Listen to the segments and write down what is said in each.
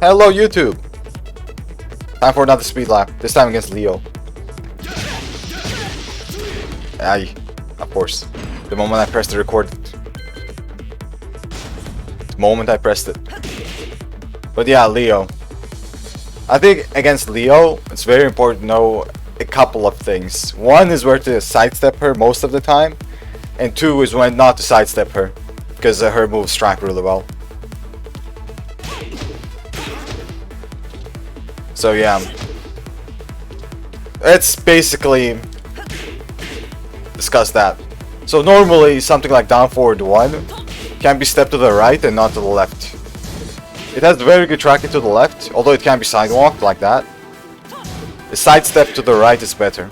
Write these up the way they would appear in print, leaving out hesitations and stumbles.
Hello YouTube! Time for another speed lap, this time against Leo. Aye, of course. The moment I pressed the record. The moment I pressed it. But yeah, Leo. I think against Leo, it's very important to know a couple of things. One is where to sidestep her most of the time. And two is when not to sidestep her. Because her moves track really well. So yeah, let's basically discuss that. So normally something like down forward 1 can be stepped to the right and not to the left. It has very good tracking to the left, although it can be sidewalked like that. The side step to the right is better.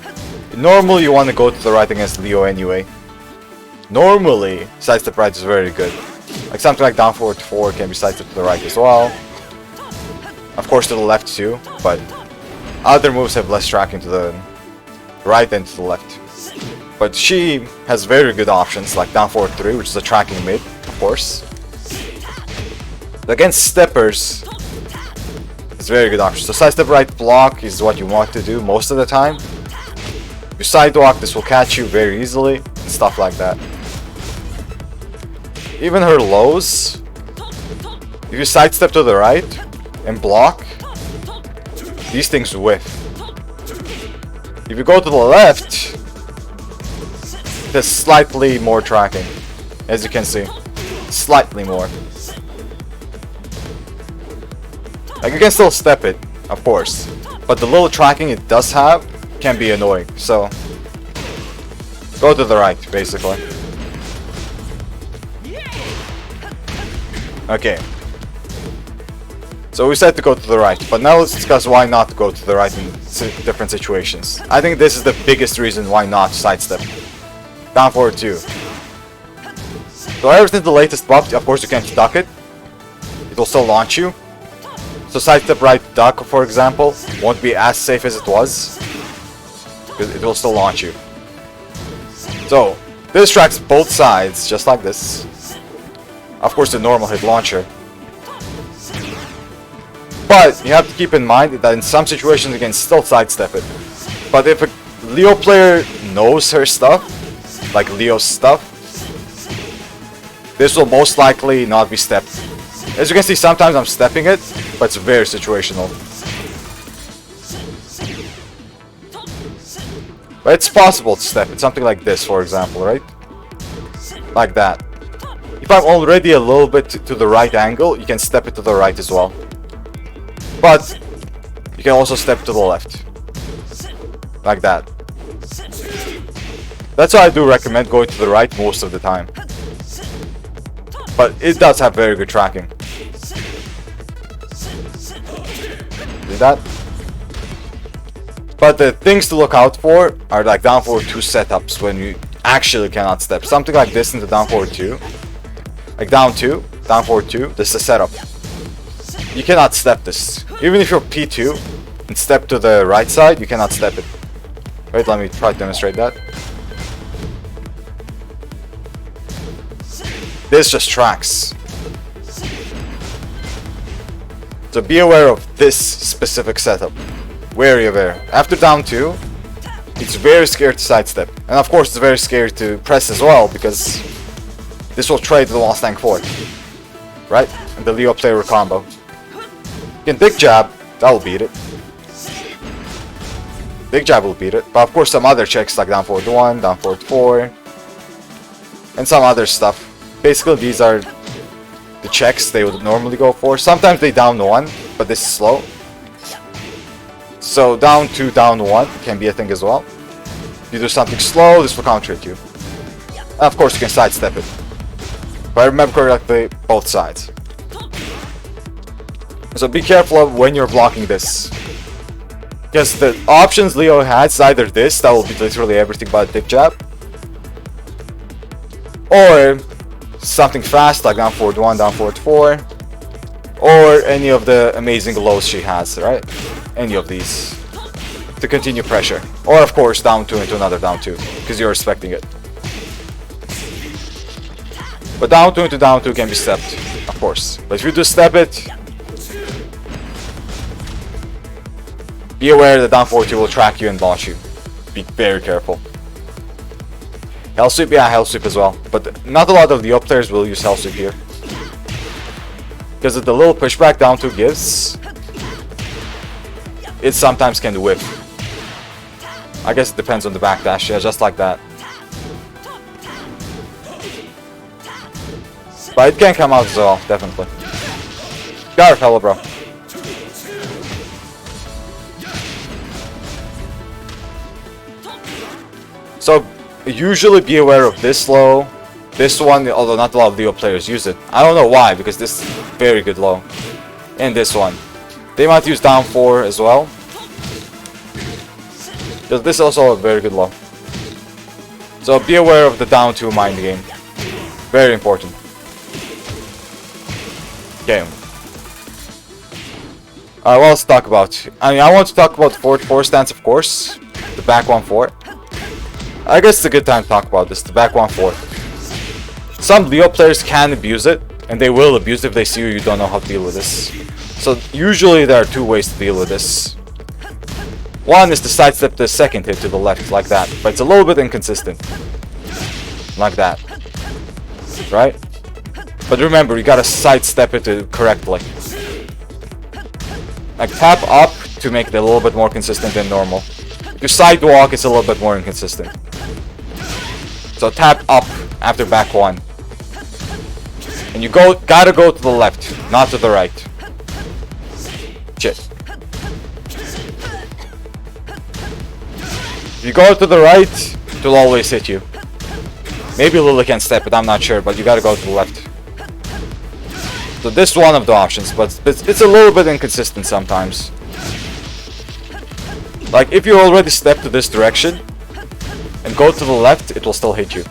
Normally you want to go to the right against Leo anyway. Normally side step right is very good. Like something like down forward 4 can be side step to the right as well. Of course to the left too, but other moves have less tracking to the right than to the left. But she has very good options like down forward 3, which is a tracking mid, of course. Against steppers, it's very good option. So side step right block is what you want to do most of the time. You sidewalk, this will catch you very easily, and stuff like that. Even her lows, if you sidestep to the right and block, these things whiff. If you go to the left, there's slightly more tracking, as you can see, slightly more. Like you can still step it, of course, but the little tracking it does have can be annoying, so go to the right, basically. Okay. So we said to go to the right, but now let's discuss why not to go to the right in different situations. I think this is the biggest reason why not to sidestep. Down forward 2. So ever since the latest buff, of course you can't duck it. It will still launch you. So sidestep right duck, for example, won't be as safe as it was, because it will still launch you. So this tracks both sides, just like this. Of course the normal hit launcher. But you have to keep in mind that in some situations you can still sidestep it. But if a Leo player knows her stuff, like Leo's stuff, this will most likely not be stepped. As you can see, sometimes I'm stepping it, but it's very situational. But it's possible to step it, something like this, for example, right? Like that. If I'm already a little bit to the right angle, you can step it to the right as well. But you can also step to the left. Like that. That's why I do recommend going to the right most of the time. But it does have very good tracking. See that? But the things to look out for are like down forward 2 setups when you actually cannot step. Something like this into down forward 2. Like down 2, down forward 2, this is a setup. You cannot step this. Even if you're P2 and step to the right side, you cannot step it. Wait, let me try to demonstrate that. This just tracks. So be aware of this specific setup. Very aware. After down 2, it's very scary to sidestep. And of course it's very scary to press as well, because this will trade the Lost Tank 4. Right? And the Leo player combo. You can big jab, that will beat it. Big jab will beat it. But of course some other checks like down forward 1, down forward 4, and some other stuff. Basically these are the checks they would normally go for. Sometimes they down 1, but this is slow. So down 2, down 1 can be a thing as well. If you do something slow, this will counter at you. And of course you can sidestep it. If I remember correctly, both sides. So be careful of when you're blocking this. Because the options Leo has is either this, that will be literally everything but a dick jab. Or something fast like down forward 1, down forward 4. Or any of the amazing lows she has, right? Any of these. To continue pressure. Or of course down 2 into another down 2. Because you're expecting it. But down 2 into down 2 can be stepped, of course. But if you do step it, Be aware that down forward 2 will track you and launch you. Be very careful. Hell sweep, yeah, hell sweep as well. But not a lot of the up players will use hell sweep here. Because of the little pushback down 2 gives, it sometimes can whip. I guess it depends on the backdash, yeah, just like that. But it can come out as well, definitely. Got it, fellow bro. So, usually be aware of this low. This one, although not a lot of Leo players use it. I don't know why, because this is very good low. And this one. They might use down 4 as well. Because this is also a very good low. So be aware of the down 2 mind game. Very important. Okay. Alright, what else to talk about? I mean, I want to talk about forward 4 stance, of course. The back 1-4. I guess it's a good time to talk about this, the back 1-4. Some Leo players can abuse it, and they will abuse it if they see you don't know how to deal with this. So usually there are 2 ways to deal with this. One is to sidestep the second hit to the left, like that, but it's a little bit inconsistent. Like that. Right? But remember, you gotta sidestep it correctly. Like tap up to make it a little bit more consistent than normal. If you sidewalk, it's a little bit more inconsistent. So tap up after back 1. And you gotta go to the left, not to the right. Shit. If you go to the right, it'll always hit you. Maybe Lily can step it, I'm not sure, but you gotta go to the left. So this is one of the options, but it's a little bit inconsistent sometimes. Like if you already step to this direction and go to the left, it will still hit you.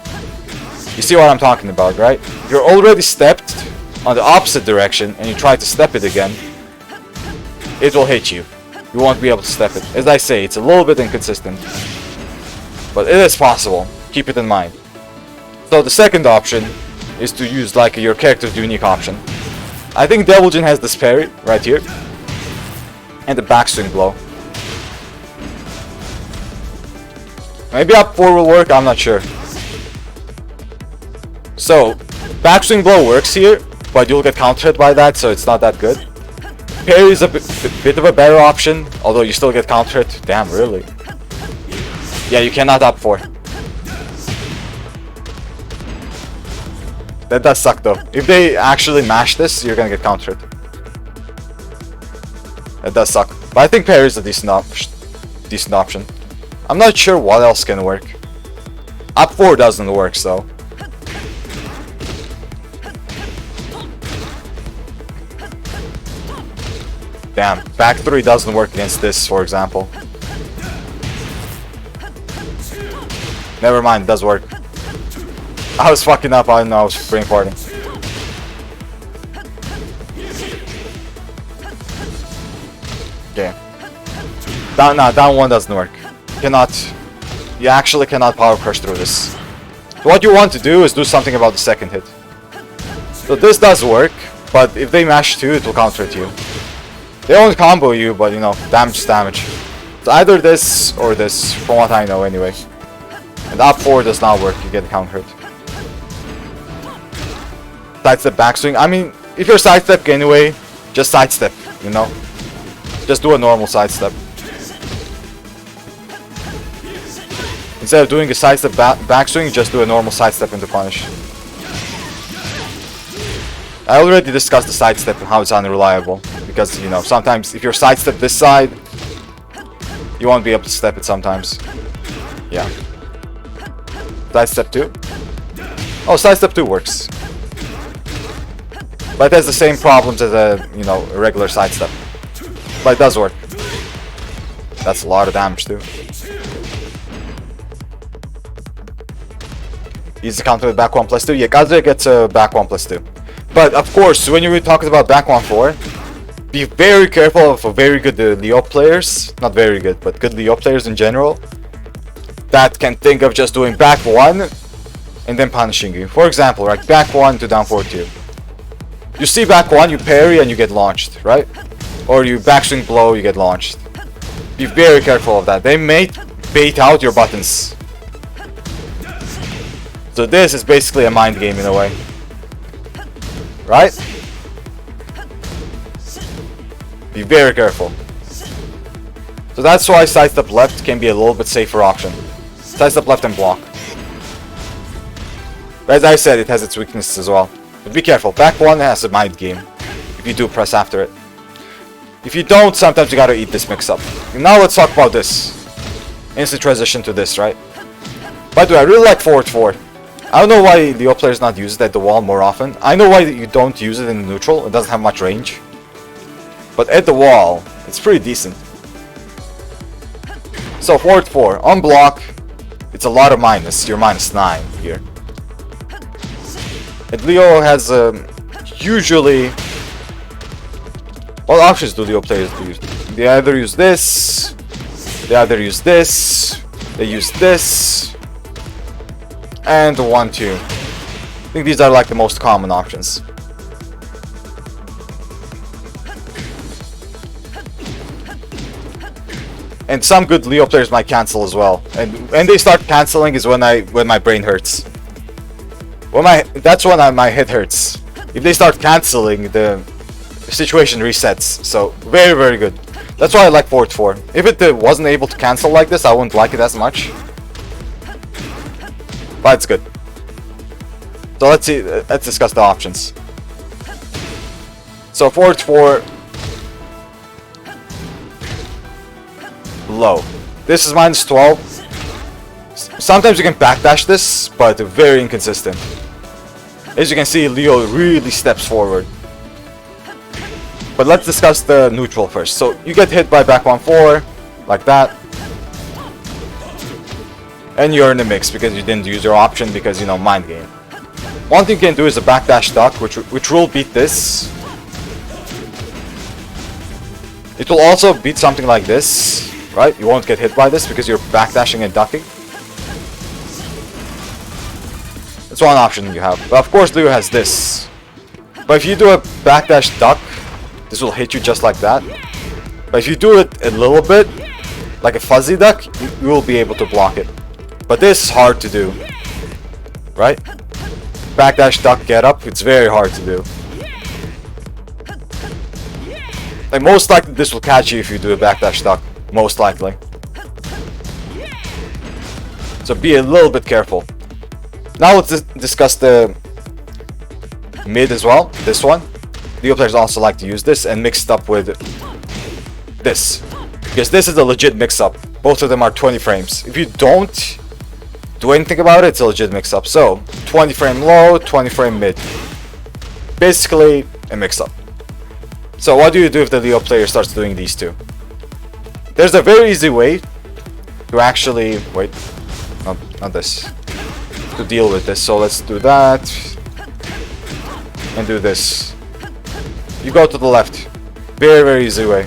You see what I'm talking about, right? You're already stepped on the opposite direction and you try to step it again, it will hit you. You won't be able to step it. As I say, it's a little bit inconsistent. But it is possible. Keep it in mind. So the second option is to use like your character's unique option. I think Devil Jin has this parry right here. And the backswing blow. Maybe up 4 will work, I'm not sure. So, backswing blow works here, but you'll get countered by that, so it's not that good. Parry is a bit of a better option, although you still get countered. Damn, really? Yeah, you cannot up 4. That does suck though. If they actually mash this, you're gonna get countered. That does suck. But I think parry is a decent option. I'm not sure what else can work. Up 4 doesn't work, so. Damn, back 3 doesn't work against this, for example. Never mind, it does work. I was fucking up, I didn't know I was brain farting. Okay. Down 1 doesn't work. You actually cannot power crush through this. So what you want to do is do something about the second hit. So this does work, but if they mash 2, it will counter it you. They won't combo you, but you know, damage is damage. It's either this or this, from what I know anyway. And up 4 does not work, you get countered. Sidestep backswing. I mean, if you're sidestep anyway, just sidestep, you know? Just do a normal sidestep. Instead of doing a sidestep backswing, just do a normal sidestep into punish. I already discussed the sidestep and how it's unreliable. Because, you know, sometimes if you're sidestep this side, you won't be able to step it sometimes. Yeah. Sidestep 2? Oh, sidestep 2 works. But it has the same problems as a, you know, a regular sidestep. But it does work. That's a lot of damage too. Easy counter with back 1+2. Yeah, Kazuya gets a back 1+2. But of course, when you're talking about back 1-4, be very careful of very good Leo players. Not very good, but good Leo players in general. That can think of just doing back 1 and then punishing you. For example, right, back 1 to down 4-2. You see back 1, you parry and you get launched, right? Or you backswing blow, you get launched. Be very careful of that. They may bait out your buttons. So this is basically a mind game in a way. Right? Be very careful. So that's why sidestep left can be a little bit safer option. Sidestep left and block. But as I said, it has its weaknesses as well. But be careful. Back one has a mind game. If you do press after it. If you don't, sometimes you gotta eat this mix up. And now let's talk about this. Instant transition to this, right? By the way, I really like forward 4. I don't know why Leo players not use it at the wall more often. I know why you don't use it in neutral. It doesn't have much range. But at the wall, it's pretty decent. So forward 4. On block, it's a lot of minus. You're -9 here. And Leo has usually... What options do Leo players use? They either use this, they either use this, they use this, and 1-2. I think these are like the most common options. And some good Leo players might cancel as well. And when they start canceling is when my brain hurts. That's when my head hurts. If they start canceling, the situation resets. So very, very good. That's why I like forward 4. If it wasn't able to cancel like this, I wouldn't like it as much. But it's good. So let's discuss the options. So forward 4 low. This is -12. Sometimes you can backdash this, but very inconsistent. As you can see, Leo really steps forward. But let's discuss the neutral first. So you get hit by back 1-4, like that. And you're in the mix because you didn't use your option because, you know, mind game. One thing you can do is a backdash duck, which will beat this. It will also beat something like this, right? You won't get hit by this because you're backdashing and ducking. That's one option you have. But of course Leo has this. But if you do a backdash duck, this will hit you just like that. But if you do it a little bit, like a fuzzy duck, you will be able to block it. But this is hard to do. Right? Backdash duck get up, it's very hard to do. Like most likely this will catch you if you do a backdash duck. Most likely. So be a little bit careful. Now let's discuss the mid as well. This one. Leo players also like to use this and mix it up with this. Because this is a legit mix-up. Both of them are 20 frames. If you don't do anything about it, it's a legit mix-up. So, 20 frame low, 20 frame mid. Basically, a mix-up. So what do you do if the Leo player starts doing these two? There's a very easy way to actually... Wait. Not this. To deal with this. So let's do that. And do this. You go to the left. Very, very easy way.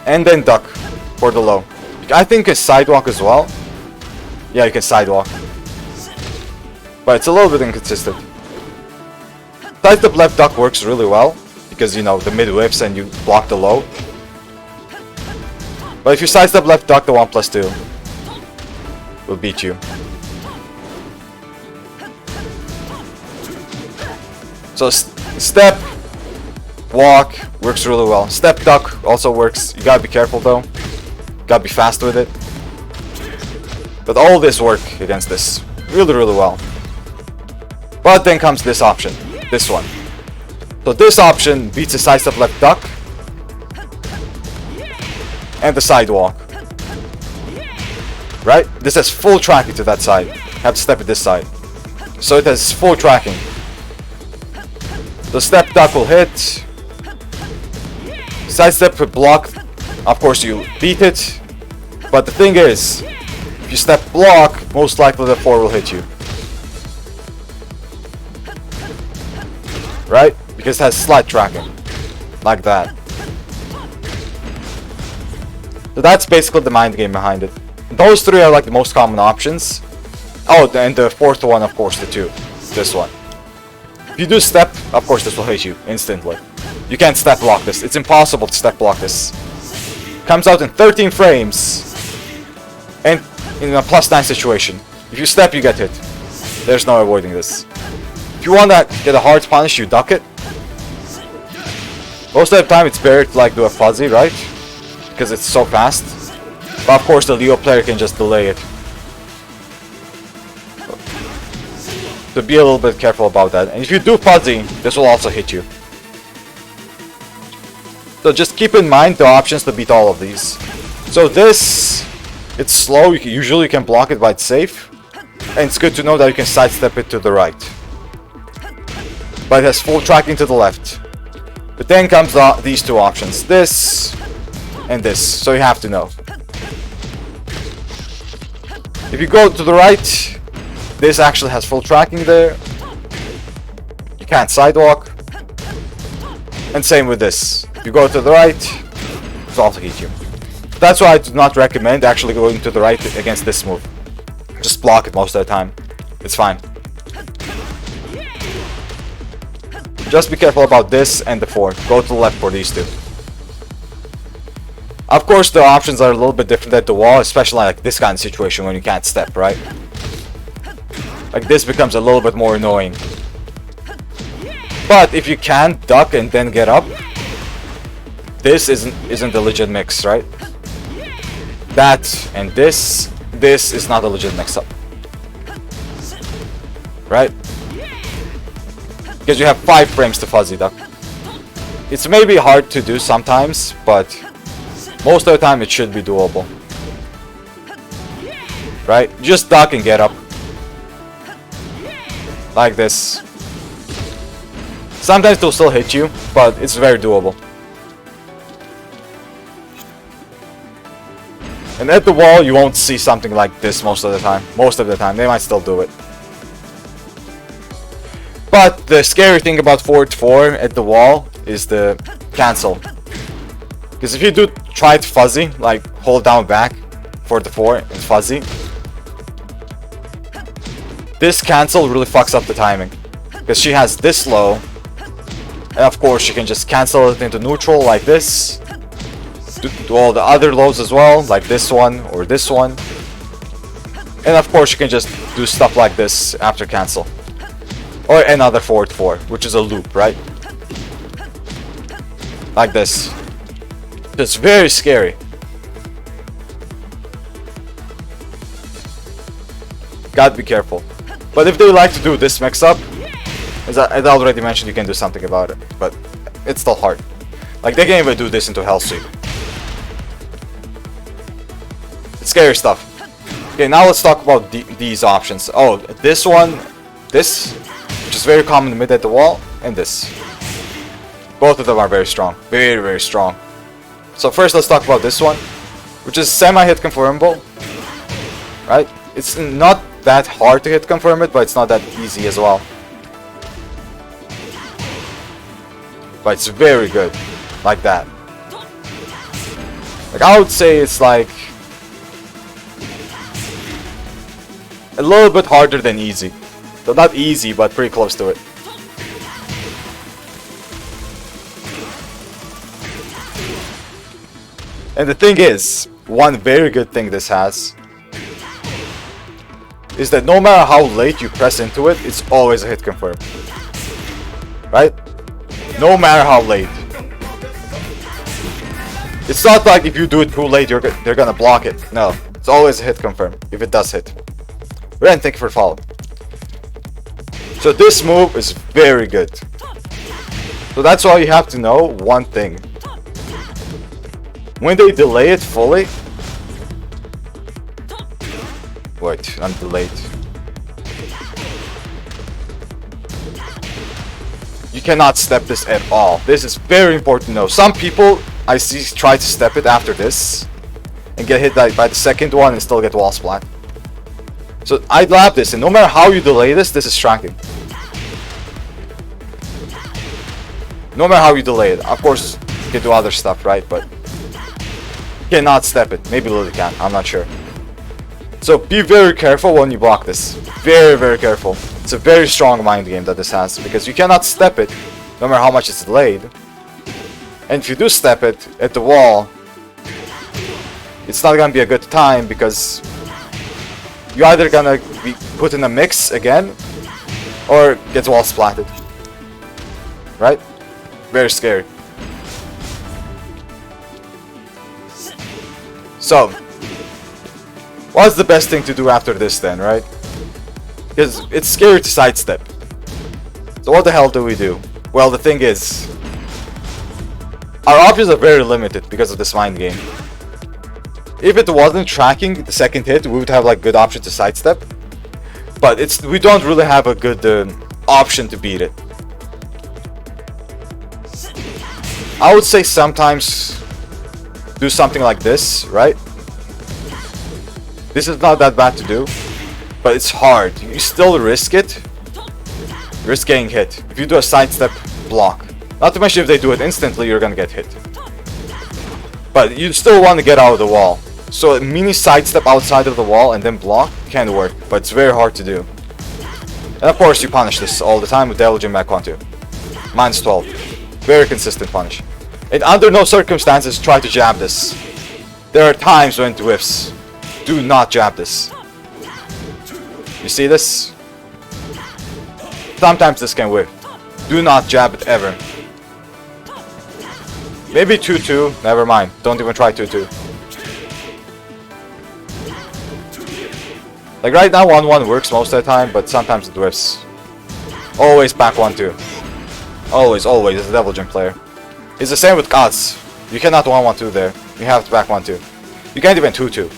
And then duck for the low. I think a sidewalk as well. Yeah, you can sidewalk. But it's a little bit inconsistent. Sidestep left duck works really well. Because, you know, the mid whips and you block the low. But if you sidestep left duck, the 1+2 will beat you. So step, walk, works really well. Step duck also works. You gotta be careful though. Gotta be fast with it. But all this work against this. Really, really well. But then comes this option. This one. So this option beats the sidestep left duck. And the sidewalk. Right? This has full tracking to that side. Have to step at this side. So it has full tracking. The step duck will hit. Sidestep with block. Of course you beat it. But the thing is, if you step block, most likely the 4 will hit you. Right? Because it has slight tracking. Like that. So that's basically the mind game behind it. Those three are like the most common options. Oh, and the fourth one, of course, the 2. This one. If you do step, of course this will hit you instantly. You can't step block this. It's impossible to step block this. Comes out in 13 frames. And in a +9 situation. If you step, you get hit. There's no avoiding this. If you want to get a hard punish, you duck it. Most of the time it's better to like do a fuzzy, right? Because it's so fast. But of course the Leo player can just delay it. So be a little bit careful about that. And if you do fuzzy, this will also hit you. So just keep in mind the options to beat all of these. So this, it's slow, usually you can block it but it's safe. And it's good to know that you can sidestep it to the right. But it has full tracking to the left. But then comes these two options, this and this, so you have to know. If you go to the right, this actually has full tracking there. You can't sidewalk. And same with this. If you go to the right, it's also hit you. That's why I do not recommend actually going to the right against this move. Just block it most of the time. It's fine. Just be careful about this and the 4. Go to the left for these two. Of course, the options are a little bit different at the wall, especially like this kind of situation when you can't step, right? Like this becomes a little bit more annoying. But if you can duck and then get up, this isn't a legit mix, right? That and this is not a legit mix-up. Right? Because you have 5 frames to fuzzy duck. It's maybe hard to do sometimes, but most of the time it should be doable. Right? Just duck and get up. Like this. Sometimes they'll still hit you, but it's very doable. And at the wall, you won't see something like this most of the time. Most of the time, they might still do it. But the scary thing about forward 4 at the wall is the cancel. Because if you do try it fuzzy, like hold down back for the 4 and fuzzy, this cancel really fucks up the timing. Because she has this low, and of course she can just cancel it into neutral like this. Do all the other lows as well, like this one or this one. And of course you can just do stuff like this after cancel. Or another forward 4, which is a loop, right? Like this. It's very scary. Gotta be careful. But if they like to do this mix-up, as I already mentioned, you can do something about it. But it's still hard. Like they can even do this into Hell Sweep. It's scary stuff. Okay, now let's talk about these options. Oh, this one, this, which is very common in mid at the wall, and this. Both of them are very strong. Very, very strong. So first let's talk about this one, which is semi-hit confirmable. Right? It's not that hard to hit confirm it, but it's not that easy as well. But it's very good. Like that. Like I would say it's like a little bit harder than easy. So not easy, but pretty close to it. And the thing is, one very good thing this has is that no matter how late you press into it, it's always a hit confirm. Right? No matter how late. It's not like if you do it too late, they're gonna block it. No, it's always a hit confirm if it does hit. Ren, thank you for following. So this move is very good. So that's why you have to know one thing. When they delay it fully... Wait, I'm delayed. You cannot step this at all. This is very important to know. Some people I see try to step it after this and get hit by the second one and still get wall splat. So I lab this, and no matter how you delay this, this is tracking. No matter how you delay it. Of course, you can do other stuff, right? But you cannot step it. Maybe Lily can. I'm not sure. So be very careful when you block this. Very, very careful. It's a very strong mind game that this has, because you cannot step it, no matter how much it's delayed. And if you do step it at the wall, it's not gonna be a good time because you're either gonna be put in a mix again or get wall splatted. Right? Very scary. So, what's the best thing to do after this then, right? Because it's scary to sidestep. So what the hell do we do? Well, the thing is, our options are very limited because of this mind game. If it wasn't tracking the second hit, we would have like good option to sidestep. But we don't really have a good option to beat it. I would say sometimes do something like this, right? This is not that bad to do, but it's hard. You still risk it. Risk getting hit. If you do a sidestep block. Not to mention if they do it instantly, you're gonna get hit. But you still want to get out of the wall. So a mini sidestep outside of the wall and then block can work, but it's very hard to do. And of course you punish this all the time with Devil Jin back 1-2. Minus 12. Very consistent punish. And under no circumstances try to jab this. There are times when it whiffs. Do not jab this. You see this? Sometimes this can whiff. Do not jab it ever. Maybe 2-2, never mind. Don't even try 2-2. Like right now 1-1 works most of the time, but sometimes it whiffs. Always back 1-2. Always, always, as a Devil Jin player. It's the same with Gods. You cannot 1-1-2 there. You have to back 1-2. You can't even 2-2.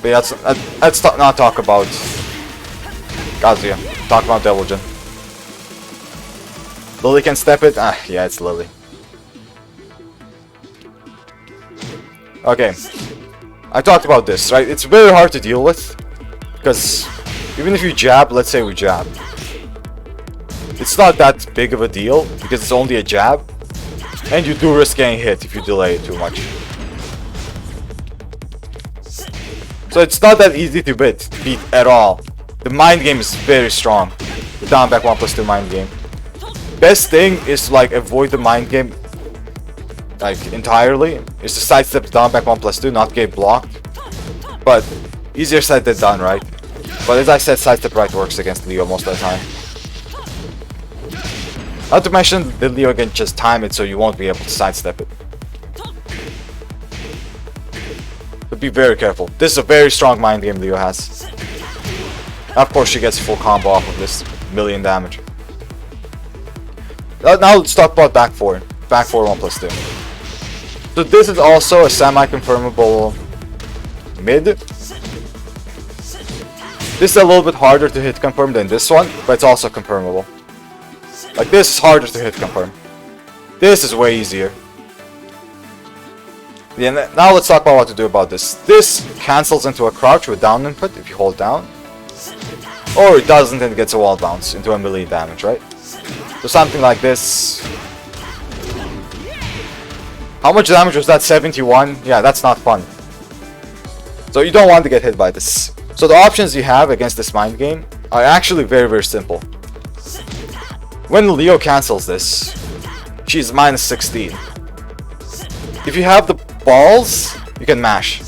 But yeah, let's not talk about Kazuya. Talk about Devil Jin. Lily can step it? Ah, yeah, it's Lily. Okay. I talked about this, right? It's very hard to deal with. Because even if you jab, let's say we jab. It's not that big of a deal because it's only a jab. And you do risk getting hit if you delay it too much. So it's not that easy to beat at all. The mind game is very strong. The down back 1+2 mind game. Best thing is to like avoid the mind game like entirely. Is to sidestep the down back 1+2, not get blocked. But easier said than done, right? But as I said, sidestep right works against Leo most of the time. Not to mention the Leo can just time it so you won't be able to sidestep it. But be very careful. This is a very strong mind game Leo has. Of course she gets full combo off of this, million damage. Now let's talk about back 4. Back 4 1+2. So this is also a semi-confirmable mid. This is a little bit harder to hit confirm than this one, but it's also confirmable. Like this is harder to hit confirm. This is way easier. Yeah, now let's talk about what to do about this. This cancels into a crouch with down input if you hold down. Or it doesn't and it gets a wall bounce into a melee damage, right? So something like this. How much damage was that? 71? Yeah, that's not fun. So you don't want to get hit by this. So the options you have against this mind game are actually very, very simple. When Leo cancels this, she's minus 16. If you have the balls, you can mash.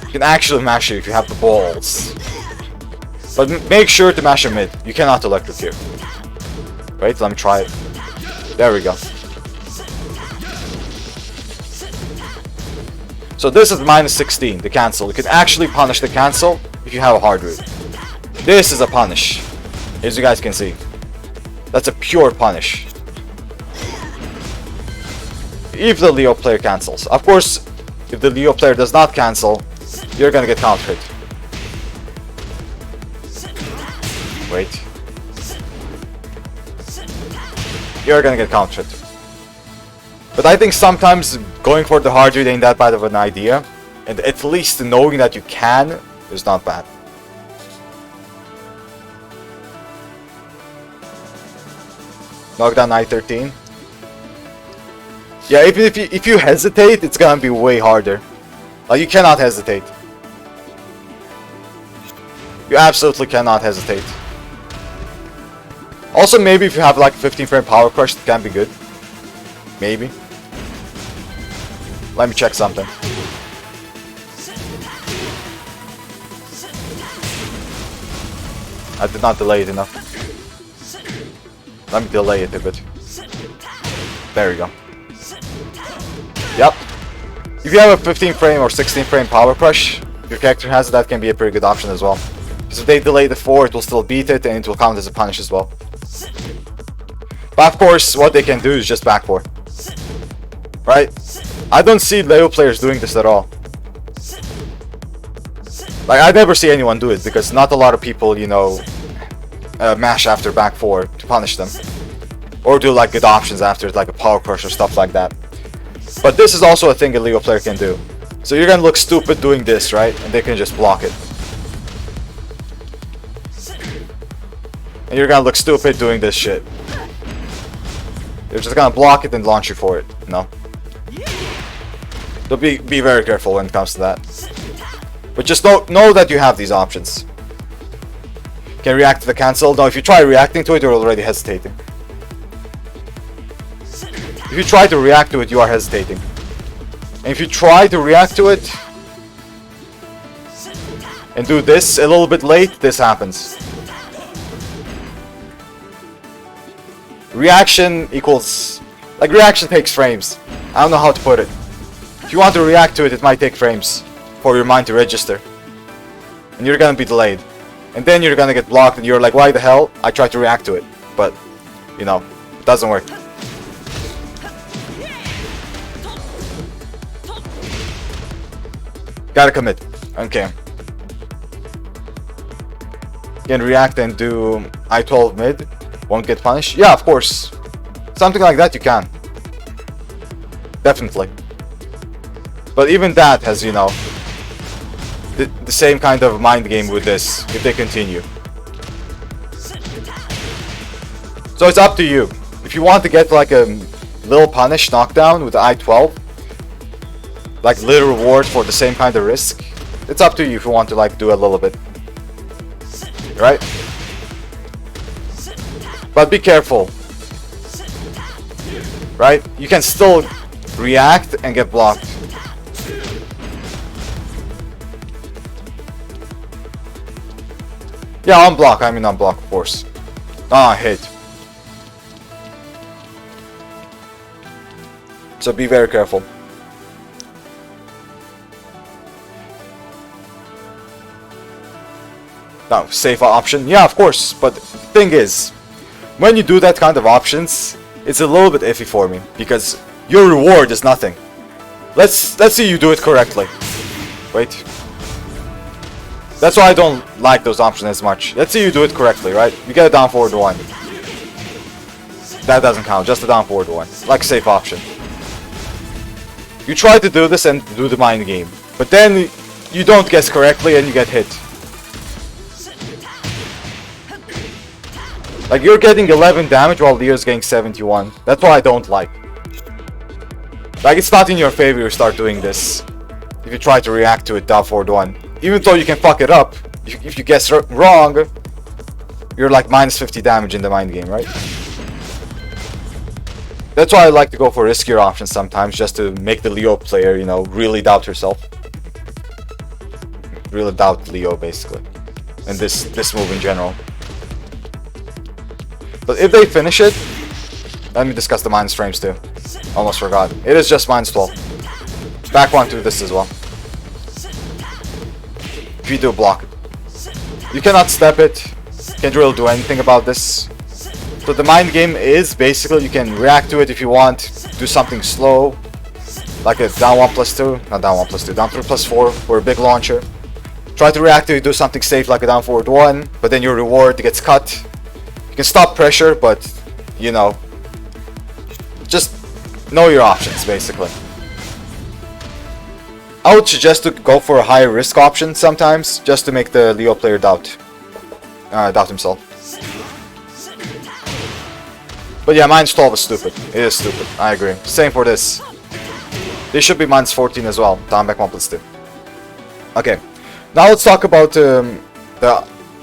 You can actually mash it if you have the balls. But make sure to mash a mid. You cannot electrocute. Wait, let me try it. There we go. So this is minus 16, the cancel. You can actually punish the cancel if you have a hard root. This is a punish, as you guys can see. That's a pure punish. If the Leo player cancels. Of course, if the Leo player does not cancel, you're gonna get counter hit. Wait. You're gonna get counter hit. But I think sometimes going for the hard read ain't that bad of an idea. And at least knowing that you can is not bad. Knockdown I-13. Yeah, if you hesitate, it's gonna be way harder. Like, you cannot hesitate. You absolutely cannot hesitate. Also, maybe if you have like 15 frame power crush, it can be good. Maybe. Let me check something. I did not delay it enough. Let me delay it a bit. There we go. Yep. If you have a 15 frame or 16 frame power crush, your character has it, that can be a pretty good option as well. Because if they delay the 4, it will still beat it and it will count as a punish as well. But of course, what they can do is just back 4. Right? I don't see Leo players doing this at all. Like, I never see anyone do it because not a lot of people, you know, mash after back 4 to punish them. Or do like good options after it, like a power crush or stuff like that. But this is also a thing a Leo player can do. So you're gonna look stupid doing this, right? And they can just block it. And you're gonna look stupid doing this shit. They're just gonna block it and launch you for it. No. So be very careful when it comes to that. But just know that you have these options. Can react to the cancel. Now if you try reacting to it, you're already hesitating. If you try to react to it, you are hesitating. And if you try to react to it and do this a little bit late, this happens. Reaction equals... like, reaction takes frames. I don't know how to put it. If you want to react to it, it might take frames for your mind to register. And you're gonna be delayed. And then you're gonna get blocked and you're like, why the hell? I tried to react to it. But, you know, it doesn't work. Gotta commit. Okay. Can react and do I-12 mid. Won't get punished. Yeah, of course. Something like that you can. Definitely. But even that has, you know, the same kind of mind game with this, if they continue. So it's up to you. If you want to get like a little punish knockdown with the I-12, like little reward for the same kind of risk, it's up to you if you want to like do a little bit. Right? But be careful. Right? You can still react and get blocked. Yeah, unblock. I mean unblock, of course. Ah, hit. So be very careful. Now, safe option. Yeah, of course. But the thing is, when you do that kind of options, it's a little bit iffy for me because your reward is nothing. Let's see you do it correctly. Wait. That's why I don't like those options as much. Let's see you do it correctly, right? You get a down forward 1. That doesn't count, just a down forward 1. Like a safe option. You try to do this and do the mind game. But then you don't guess correctly and you get hit. Like, you're getting 11 damage while Leo's getting 71. That's what I don't like. Like, it's not in your favor you start doing this. If you try to react to it down forward 1. Even though you can fuck it up, if you guess wrong, you're like minus 50 damage in the mind game, right? That's why I like to go for riskier options sometimes, just to make the Leo player, you know, really doubt herself. Really doubt Leo, basically. And this move in general. But if they finish it, let me discuss the minus frames too. Almost forgot. It is just minus 12. Back 1 to this as well. If you do block it. You cannot step it. Can't really do anything about this. So the mind game is basically you can react to it if you want. Do something slow. Like a down 1+2. Not down 1+2. Down 3+4 for a big launcher. Try to react to it, do something safe like a down forward 1. But then your reward gets cut. You can stop pressure, but you know, just know your options basically. I would suggest to go for a higher risk option sometimes, just to make the Leo player doubt himself. But yeah, minus 12 is stupid. It is stupid. I agree. Same for this. This should be minus 14 as well. Down back 1+2. Okay. Now let's talk about the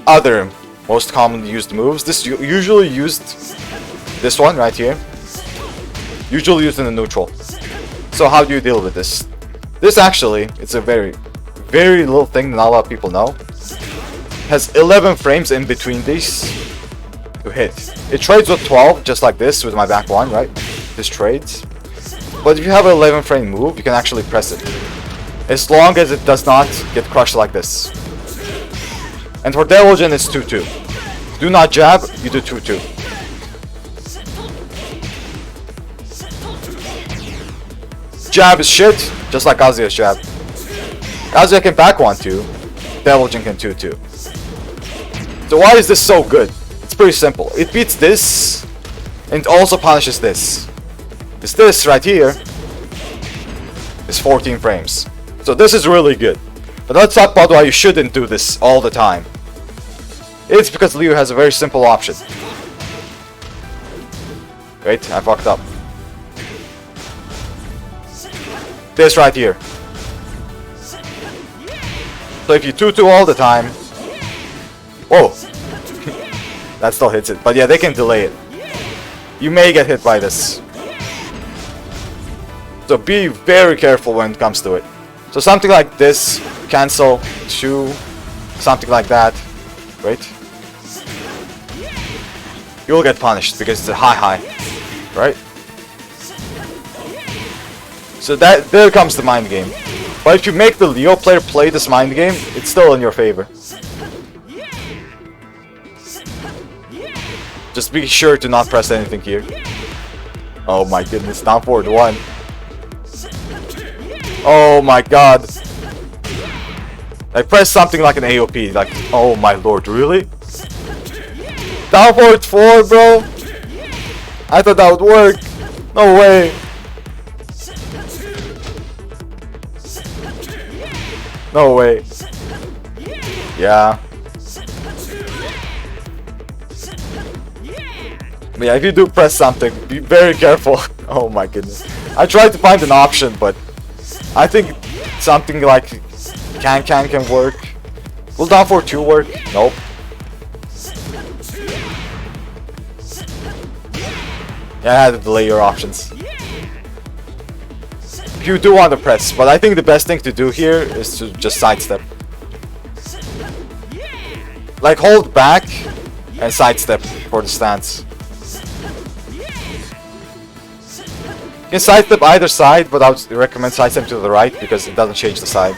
other most commonly used moves. This usually used this one right here. Usually used in the neutral. So how do you deal with this? This actually, it's a very little thing that not a lot of people know. Has 11 frames in between these to hit. It trades with 12, just like this with my back one, right? This trades. But if you have an 11 frame move, you can actually press it. As long as it does not get crushed like this. And for Devil Jin, it's 2-2. Do not jab, you do 2-2. Jab is shit, just like Kazuya's jab. Kazuya can back 1-2, Devil Jin can 2-2. So why is this so good? It's pretty simple. It beats this, and also punishes this. This right here is 14 frames. So this is really good. But let's talk about why you shouldn't do this all the time. It's because Liu has a very simple option. Wait, I fucked up. This right here. So if you 2-2 all the time... Whoa! That still hits it. But yeah, they can delay it. You may get hit by this. So be very careful when it comes to it. So something like this, cancel, 2, something like that. Wait. You will get punished because it's a high, right? So there comes the mind game. But if you make the Leo player play this mind game, it's still in your favor. Just be sure to not press anything here. Oh my goodness, down forward 1. Oh my god. I pressed something like an AOP, like, oh my lord, really? Down forward 4, bro? I thought that would work. No way. No way. Yeah. But yeah, if you do press something, be very careful. Oh my goodness. I tried to find an option, but I think something like can work. Will down for 2 work? Nope. Yeah, I had to delay your options. If you do want to press, but I think the best thing to do here is to just sidestep. Like hold back and sidestep for the stance. You can sidestep either side, but I would recommend sidestep to the right because it doesn't change the side.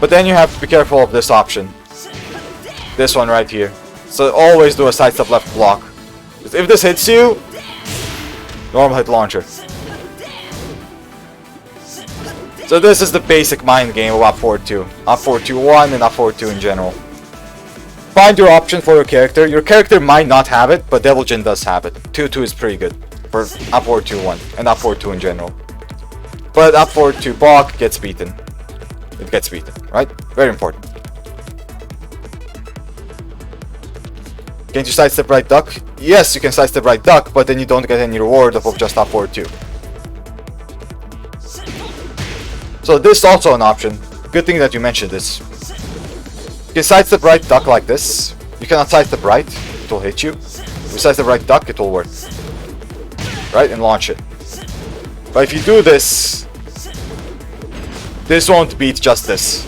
But then you have to be careful of this option. This one right here. So always do a sidestep left block. If this hits you, normal hit launcher. So this is the basic mind game of up forward 2. Up forward 2-1 and up forward 2 in general. Find your option for your character. Your character might not have it, but Devil Jin does have it. 2-2 is pretty good for up forward 2-1 and up forward 2 in general. But up forward 2 block gets beaten. It gets beaten, right? Very important. Can't you sidestep right duck? Yes, you can sidestep right duck, but then you don't get any reward of just up forward 2. So this is also an option. Good thing that you mentioned this. You can sidestep right duck like this. You cannot sidestep right, it will hit you. If you sidestep right duck, it will work. Right, and launch it. But if you do this, this won't beat just this.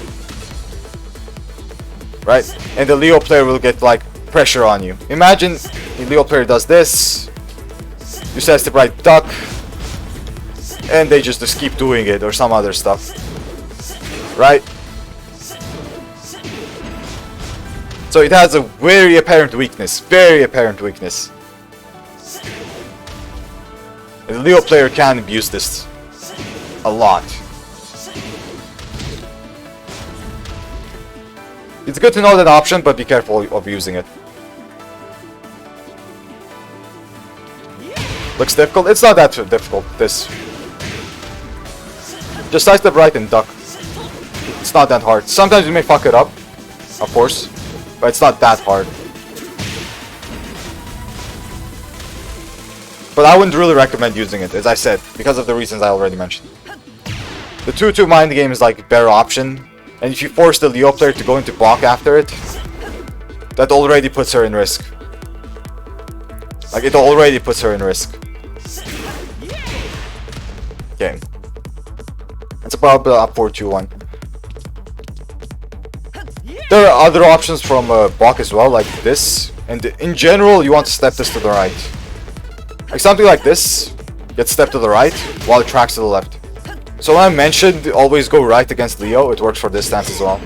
Right? And the Leo player will get like pressure on you. Imagine the Leo player does this. You sidestep right duck. And they just keep doing it or some other stuff. Right? So it has a very apparent weakness. Very apparent weakness. And the Leo player can abuse this a lot. It's good to know that option, but be careful of using it. Looks difficult? It's not that difficult, this. Just sidestep right and duck. It's not that hard. Sometimes you may fuck it up, of course, but it's not that hard. But I wouldn't really recommend using it, as I said, because of the reasons I already mentioned. The 2-2 mind game is like a better option, and if you force the Leo player to go into block after it, that already puts her in risk. Like, it already puts her in risk. Okay. It's probably up 4-2-1. There are other options from Bach as well, like this. And in general, you want to step this to the right. Like something like this, get step to the right, while it tracks to the left. So when I mentioned always go right against Leo, it works for this stance as well.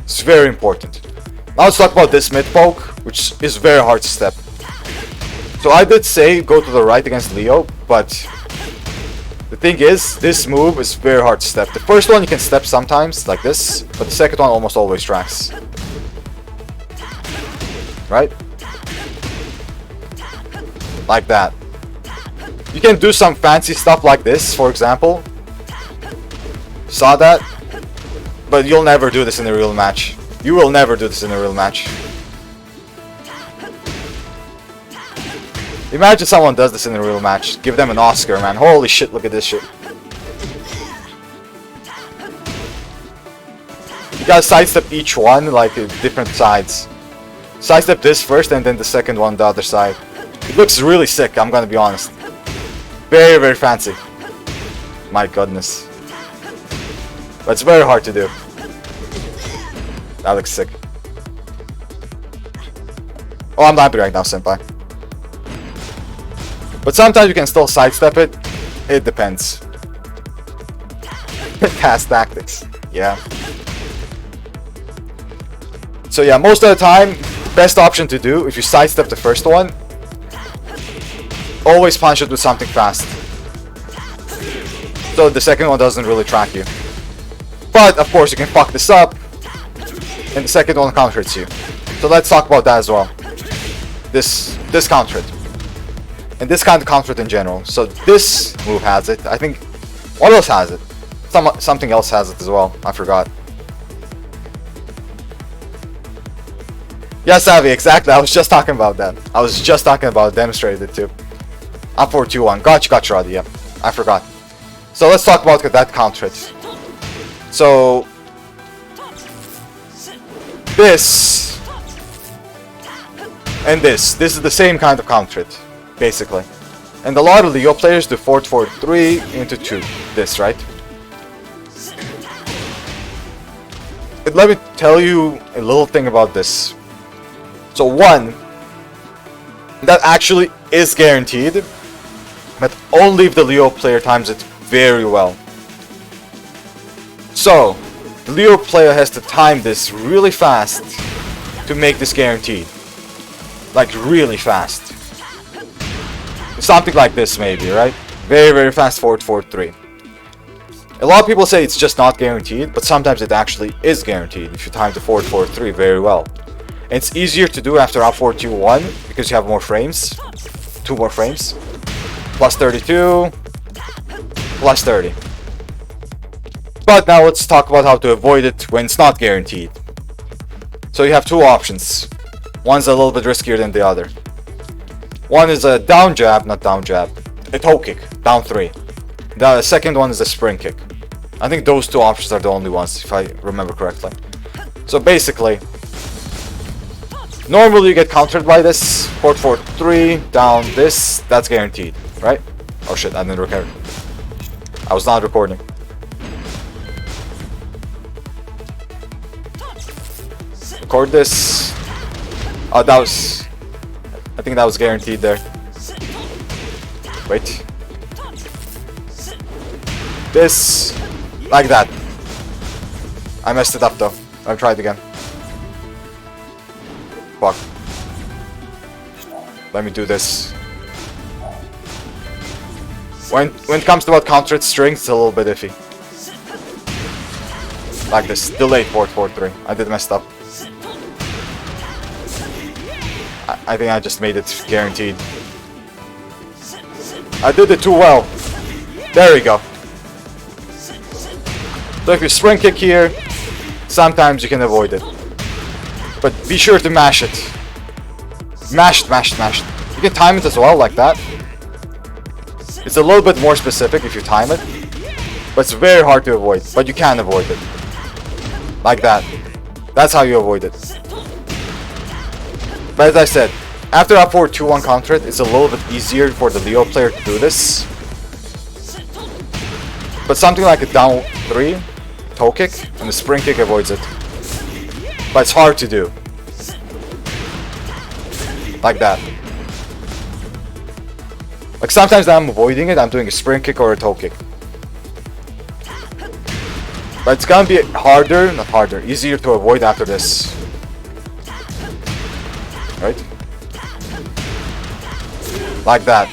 It's very important. Now let's talk about this mid poke, which is very hard to step. So I did say go to the right against Leo, but the thing is, this move is very hard to step. The first one you can step sometimes, like this, but the second one almost always tracks. Right? Like that. You can do some fancy stuff like this, for example. Saw that? But you'll never do this in a real match. You will never do this in a real match. Imagine someone does this in a real match. Give them an Oscar, man. Holy shit, look at this shit. You gotta sidestep each one, like different sides. Sidestep this first and then the second one the other side. It looks really sick, I'm gonna be honest. Very, very fancy. My goodness. But it's very hard to do. That looks sick. Oh, I'm happy right now, senpai. But sometimes you can still sidestep it. It depends. Past tactics. Yeah. So yeah, most of the time, best option to do, if you sidestep the first one, always punch it with something fast. So the second one doesn't really track you. But, of course, you can fuck this up, and the second one counter-hits you. So let's talk about that as well. This counter-hit. And this kind of counter-hit in general. So this move has it. I think... What else has it? Something else has it as well. I forgot. Yeah, Savvy, exactly. I was just talking about that. I was just talking about it. Demonstrated it too. Up 4-2-1. Gotcha, Roddy. Yeah, I forgot. So let's talk about that counter-hit. So... This... And this is the same kind of counter-hit. Basically. And a lot of Leo players do 4-4-3 into 2. This, right? But let me tell you a little thing about this. So one, that actually is guaranteed, but only if the Leo player times it very well. So, the Leo player has to time this really fast to make this guaranteed. Like really fast. Something like this maybe, right? Very, very fast 4-4-3. A lot of people say it's just not guaranteed, but sometimes it actually is guaranteed if you time the 4-4-3 very well. And it's easier to do after up 4-2-1 because you have more frames. 2 more frames. Plus 32. Plus 30. But now let's talk about how to avoid it when it's not guaranteed. So you have 2 options. One's a little bit riskier than the other. One is a down jab, not down jab. A toe kick, down 3. The second one is a spring kick. I think those 2 options are the only ones, if I remember correctly. So basically, normally you get countered by this. 4-4-3, down this, that's guaranteed, right? Oh shit, I didn't record. I was not recording. Record this. Oh, that was... I think that was guaranteed there. Wait. This... Like that. I messed it up though. I'll try it again. Fuck. Let me do this. When it comes to what counter strings, it's a little bit iffy. Like this. Delayed 4-4-3. I did mess up. I think I just made it guaranteed. I did it too well. There we go. So if you spring kick here, sometimes you can avoid it. But be sure to mash it. Mash it, mash it, mash it. You can time it as well, like that. It's a little bit more specific if you time it. But it's very hard to avoid. But you can avoid it. Like that. That's how you avoid it. But as I said, After up forward 2-1 counter it, it's a little bit easier for the Leo player to do this. But something like a down 3, toe kick, and the spring kick avoids it. But it's hard to do. Like that. Like sometimes I'm avoiding it, I'm doing a spring kick or a toe kick. But it's gonna be harder, not harder, easier to avoid after this. Right? Like that.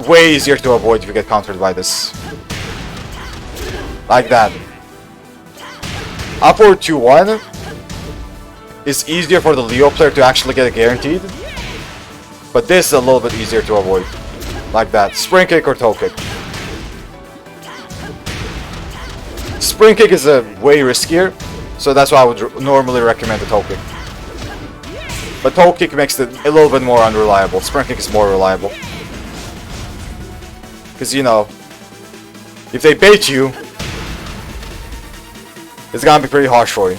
Way easier to avoid if you get countered by this. Like that. Upward 2-1 is easier for the Leo player to actually get it guaranteed. But this is a little bit easier to avoid. Like that. Spring kick or toe kick. Spring kick is way riskier, so that's why I would normally recommend the toe kick. But toe kick makes it a little bit more unreliable. Spring kick is more reliable. Because, you know, if they bait you, it's gonna be pretty harsh for you.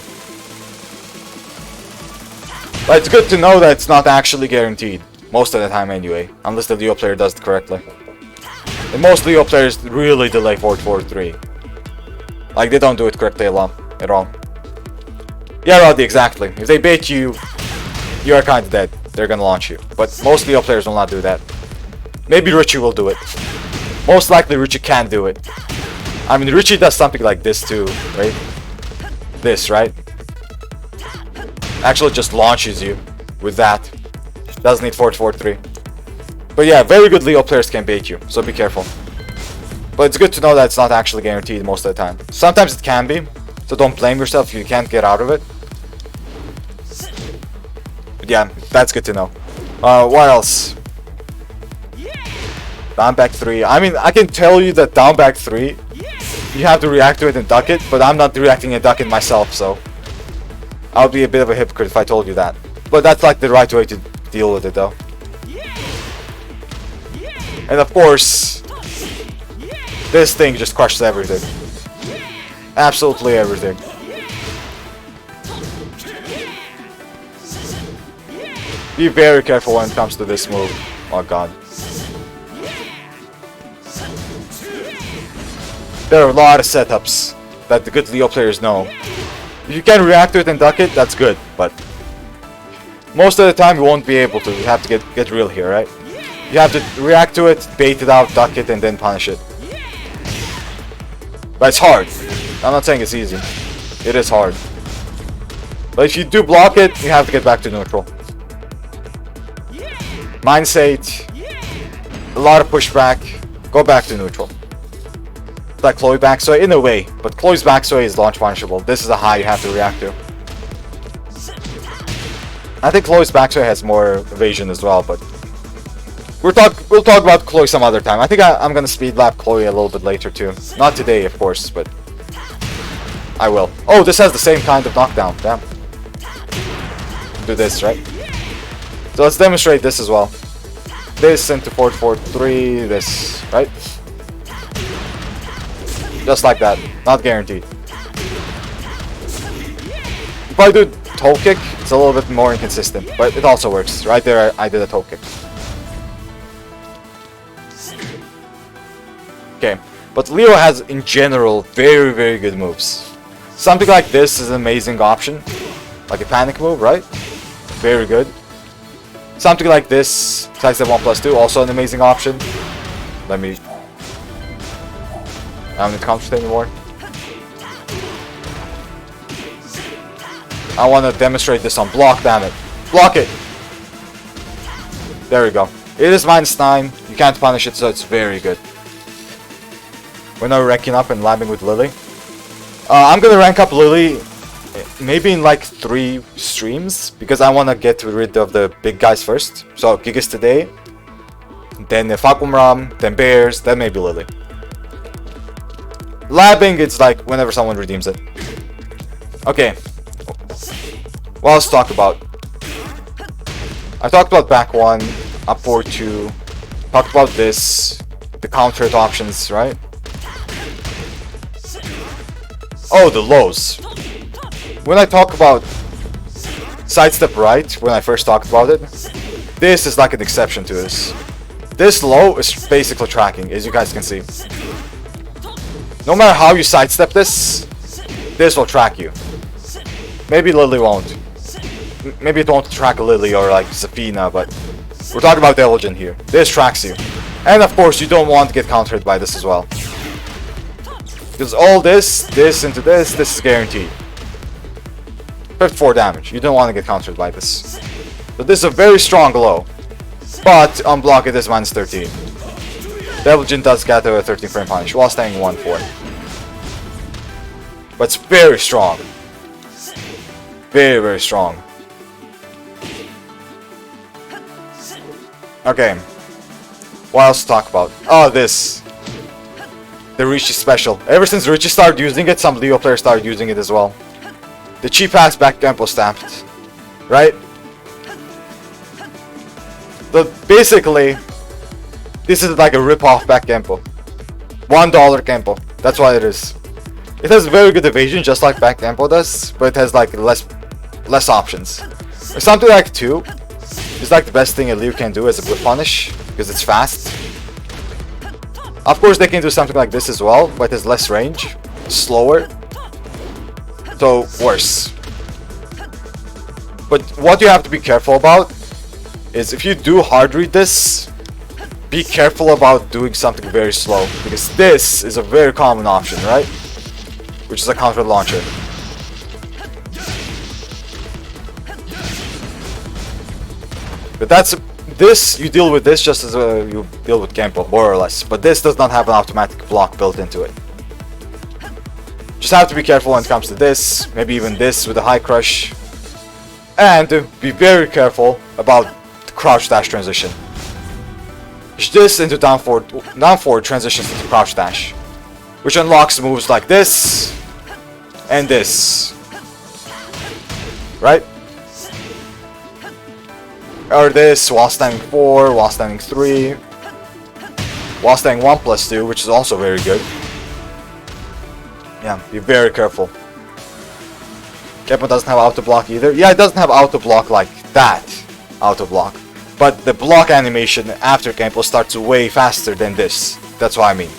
But it's good to know that it's not actually guaranteed. Most of the time anyway. Unless the Leo player does it correctly. And most Leo players really delay forward 4-3. Like, they don't do it correctly at all. Yeah, Roddy, exactly. If they bait you, you are kinda dead. They're gonna launch you. But most Leo players will not do that. Maybe Richie will do it. Most likely Richie can do it. I mean, Richie does something like this too, right? This, right? Actually just launches you with that. Doesn't need 4-4-3. But yeah, very good Leo players can bait you, so be careful. But it's good to know that it's not actually guaranteed most of the time. Sometimes it can be, so don't blame yourself if you can't get out of it. But yeah, that's good to know. What else? Down back 3. I mean, I can tell you that down back 3, you have to react to it and duck it, but I'm not reacting and ducking myself, so I would be a bit of a hypocrite if I told you that. But that's like the right way to deal with it though. And of course, this thing just crushes everything. Absolutely everything. Be very careful when it comes to this move. Oh god. There are a lot of setups that the good Leo players know. If you can react to it and duck it, that's good, but most of the time you won't be able to. You have to get real here, right? You have to react to it, bait it out, duck it, and then punish it. But it's hard. I'm not saying it's easy. It is hard. But if you do block it, you have to get back to neutral. Mindset, a lot of pushback, go back to neutral. Like Chloe backsway in a way, but Chloe's backsway is launch punishable. This is a high you have to react to. I think Chloe's backsway has more evasion as well, but we'll talk about Chloe some other time. I think I'm gonna speed lap Chloe a little bit later too. Not today, of course, but I will. Oh, this has the same kind of knockdown. Damn. Do this, right? So let's demonstrate this as well. This into 4-4-3. This, right? Just like that. Not guaranteed. If I do toe kick, it's a little bit more inconsistent, but it also works. Right there, I did a toe kick. Okay, but Leo has, in general, very, very good moves. Something like this is an amazing option. Like a panic move, right? Very good. Something like this, sidestep 1+2, also an amazing option. Let me... I don't need to counter anymore. I want to demonstrate this on block, damn it. Block it! There we go. It is -9, you can't punish it, so it's very good. We're now ranking up and labbing with Lily. I'm gonna rank up Lily maybe in like 3 streams, because I want to get rid of the big guys first. So Gigas today, then Fakumram, then Bears, then maybe Lily. Labbing, it's like whenever someone redeems it. Okay. What else to talk about? I talked about back 1, up 4-2. Talked about this, the counter options, right? Oh, the lows. When I talk about sidestep right, when I first talked about it, this is like an exception to this. This low is basically tracking, as you guys can see. No matter how you sidestep this, this will track you. Maybe Lily won't. Maybe it won't track Lily or like Zafina, but we're talking about Devil Jin here. This tracks you. And of course, you don't want to get countered by this as well. Because all this into this is guaranteed. 54 damage. You don't want to get countered by this. So this is a very strong low. But unblock it is minus 13. Devil Jin does get a 13 frame punish while staying 1-4. But it's very strong. Very, very strong. Okay. What else to talk about? Oh, this. The Richie special. Ever since Richie started using it, some Leo players started using it as well. The cheap ass back tempo stamped. Right? Basically, this is like a rip-off back tempo. $1 tempo. That's what it is. It has very good evasion, just like back tempo does, but it has like less options. Or something like 2 is like the best thing a Leo can do as a whip punish, because it's fast. Of course, they can do something like this as well, but it has less range, slower, so worse. But what you have to be careful about is if you do hard read this, be careful about doing something very slow, because this is a very common option, right? Which is a counter launcher. But this, you deal with this just as you deal with Genpo, more or less. But this does not have an automatic block built into it. Just have to be careful when it comes to this, maybe even this with a high crush. And be very careful about the crouch dash transition. This into down forward transitions into crouch dash, which unlocks moves like this and this, right? Or this while standing 4, while standing 3, while standing 1+2, which is also very good. Yeah, be very careful. Kepma doesn't have auto block either. Yeah, it doesn't have auto block like that auto block. But the block animation after Kempo starts way faster than this. That's what I mean.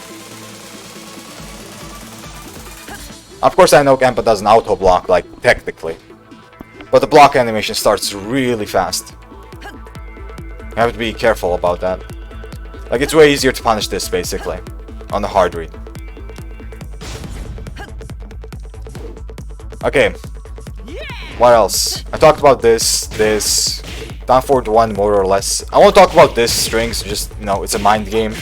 Of course, I know Kempo doesn't auto block, like, technically. But the block animation starts really fast. You have to be careful about that. Like, it's way easier to punish this, basically, on the hard read. Okay. What else? I talked about this, down forward 1 more or less. I won't talk about this strings, just, you know, it's a mind game.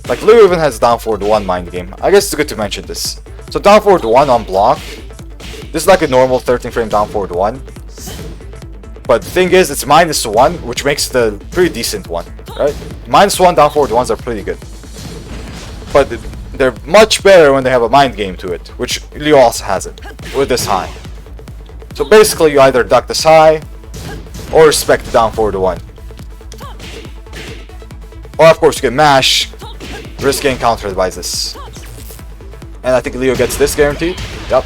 Like, Lou even has down forward 1 mind game. I guess it's good to mention this. So down forward 1 on block. This is like a normal 13 frame down forward 1. But the thing is, it's -1, which makes it a pretty decent one, right? -1 down forward 1s are pretty good. But they're much better when they have a mind game to it, which Leo also has it, with this high. So basically, you either duck this high, or respect the down forward 1. Or of course, you can mash, risk getting countered by this. And I think Leo gets this guaranteed. Yep.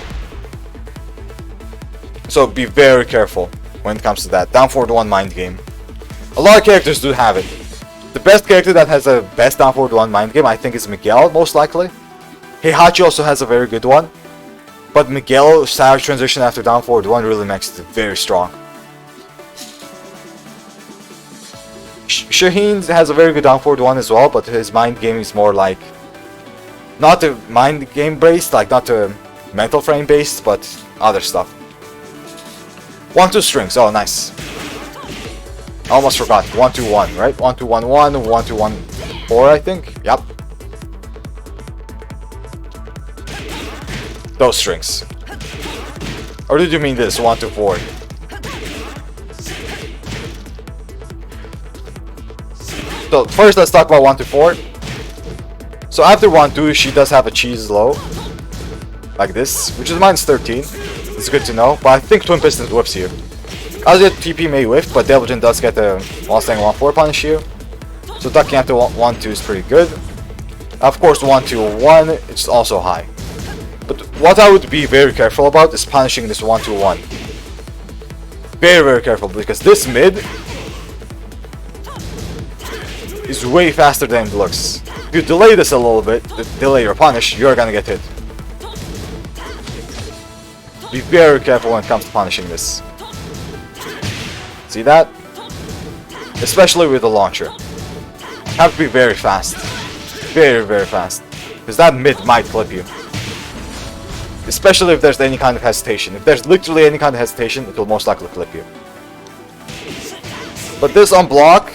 So be very careful when it comes to that. Down forward 1 mind game. A lot of characters do have it. The best character that has a best down forward 1 mind game, I think, is Miguel, most likely. Heihachi also has a very good one. But Miguel, Savage transition after down forward 1 really makes it very strong. Shaheen has a very good down forward 1 as well, but his mind game is more like... not the mind game based, like not the mental frame based, but other stuff. 1-2 strings, oh nice. I almost forgot, 1-2-1, right? 1-2-1-1, 1-2-1-4, I think. Yep. Those strings. Or did you mean this, 1-2-4? So first let's talk about 1-4. So after 1-2, she does have a cheese low. Like this, which is -13. It's good to know, but I think Twin Pistons whiffs here. Azure TP may whiff, but Devil Jin does get a while staying 1-4 punish here. So ducking after 1-2 is pretty good. Of course 1-2-1, it's also high. But what I would be very careful about is punishing this 1-2-1. Very, very careful, because this mid is way faster than it looks. If you delay this a little bit, delay your punish, you're gonna get hit. Be very careful when it comes to punishing this. See that? Especially with the launcher. Have to be very fast. Very, very fast. Because that mid might clip you. Especially if there's any kind of hesitation. If there's literally any kind of hesitation, it will most likely clip you. But this on block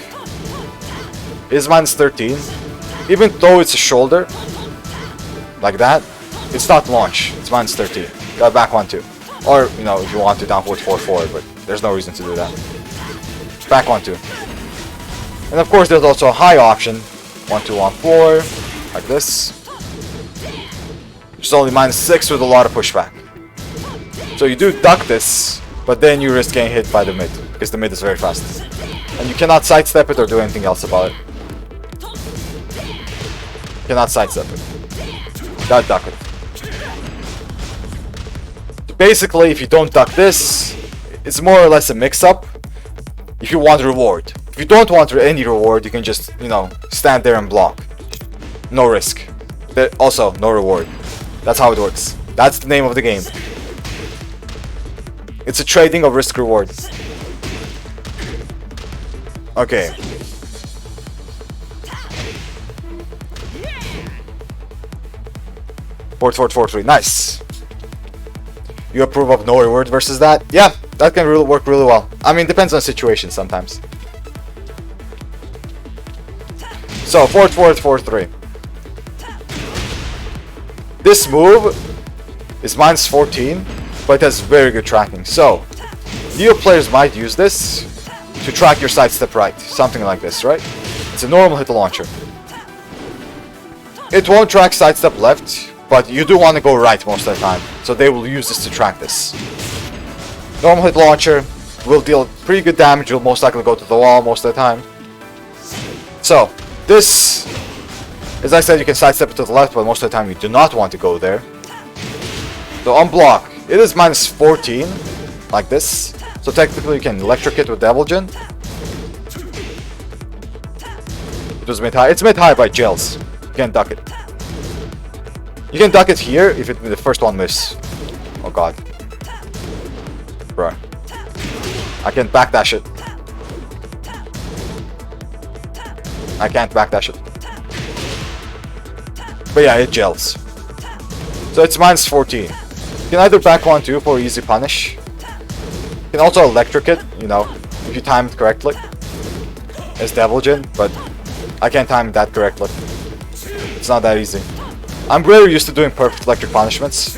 is minus 13. Even though it's a shoulder, like that, it's not launch. It's minus 13. Got back 1-2. Or, you know, if you want to, down forward 4-4, but there's no reason to do that. Back 1-2. And of course, there's also a high option. 1-2 on floor, like this. Which is only minus 6 with a lot of pushback. So you do duck this, but then you risk getting hit by the mid, because the mid is very fast. And you cannot sidestep it or do anything else about it. You cannot sidestep it. Gotta duck it. Basically, if you don't duck this, it's more or less a mix-up if you want reward. If you don't want any reward, you can just, you know, stand there and block. No risk. Also, no reward. That's how it works. That's the name of the game. It's a trading of risk-reward. Okay. Forward, forward, forward, 3. Nice. You approve of no reward versus that? Yeah, that can really work really well. I mean, depends on the situation sometimes. So, forward, forward, forward, 3. This move is minus 14, but it has very good tracking. So, Leo players might use this to track your sidestep right. Something like this, right? It's a normal hit launcher. It won't track sidestep left, but you do want to go right most of the time. So they will use this to track this. Normal hit launcher will deal pretty good damage. You'll most likely go to the wall most of the time. So, this, as I said, you can sidestep it to the left, but most of the time you do not want to go there. So on block, it is minus 14, like this. So technically you can electric it with Devil Jin. It was mid-high. It's mid-high by gels. You can duck it. You can duck it here if it the first one miss. Oh god. Bruh. I can't backdash it. I can't backdash it. But yeah, it gels. So it's minus 14. You can either back 1-2 for easy punish. You can also electric it, you know, if you time it correctly. As Devil Jin, but I can't time that correctly. It's not that easy. I'm very used to doing perfect electric punishments.